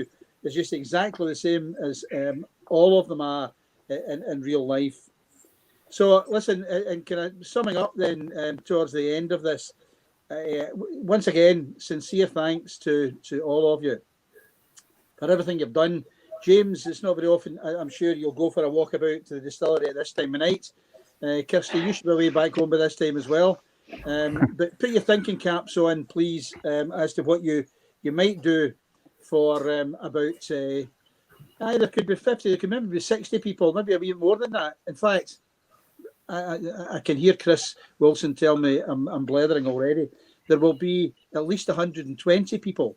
is just exactly the same as all of them are in real life. So listen, and kind of summing up then towards the end of this, once again, sincere thanks to all of you for everything you've done. James, it's not very often, I'm sure you'll go for a walkabout to the distillery at this time of night. Kirsty, you should be way back home by this time as well. But put your thinking caps on, please, as to what you might do for about, there could be 50, there could maybe be 60 people, maybe a wee more than that. In fact, I can hear Chris Wilson tell me I'm blethering already. There will be at least 120 people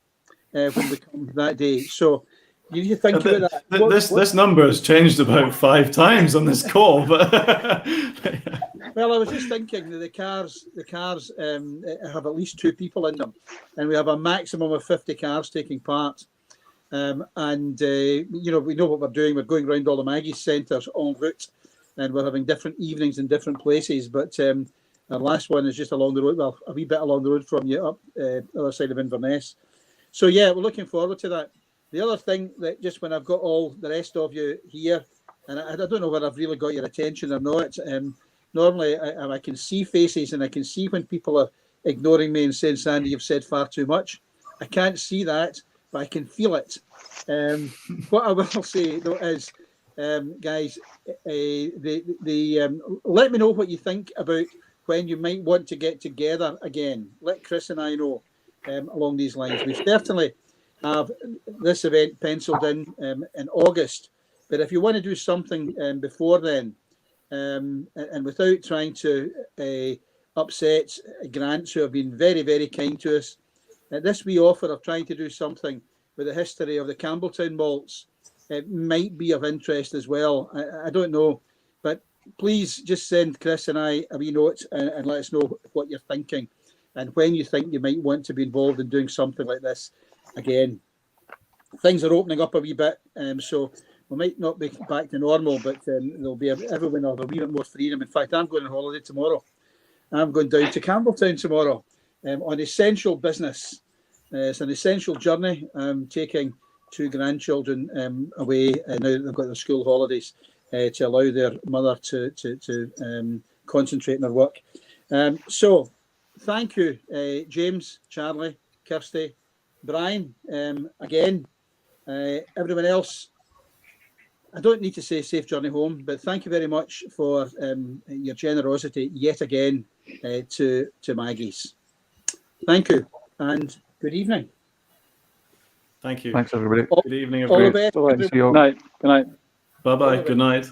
when we come that day. So you need to think about that. This number has changed about 5 times on this call. But well, I was just thinking that the cars have at least 2 people in them, and we have a maximum of 50 cars taking part. And we know what we're doing. We're going around all the Maggie's centres en route, and we're having different evenings in different places. But our last one is just along the road, well, a wee bit along the road from you, up the other side of Inverness. So yeah, we're looking forward to that. The other thing that just when I've got all the rest of you here, and I don't know whether I've really got your attention or not. Normally I can see faces and I can see when people are ignoring me and saying, Sandy, you've said far too much. I can't see that, but I can feel it. What I will say though is, guys, let me know what you think about when you might want to get together again. Let Chris and I know along these lines. We certainly have this event penciled in August, but if you want to do something before then, and without trying to upset grants who have been very, very kind to us, this wee offer of trying to do something with the history of the Campbelltown malts, it might be of interest as well. I don't know, but please just send Chris and I a wee note and let us know what you're thinking and when you think you might want to be involved in doing something like this again. Things are opening up a wee bit, so we might not be back to normal, but there'll be everyone will have a wee bit more freedom. In fact, I'm going on holiday tomorrow. I'm going down to Campbelltown tomorrow on essential business. It's an essential journey. I'm taking 2 grandchildren away now that they've got their school holidays to allow their mother to concentrate on her work. So thank you, James, Charlie, Kirsty, Brian, again. Everyone else, I don't need to say safe journey home, but thank you very much for your generosity yet again to Maggie's. Thank you, and good evening. Thank you. Thanks, everybody. Good evening, All the everyone. best. Bye-bye. everyone. See you all. Good night. Good night. Bye bye. Good night.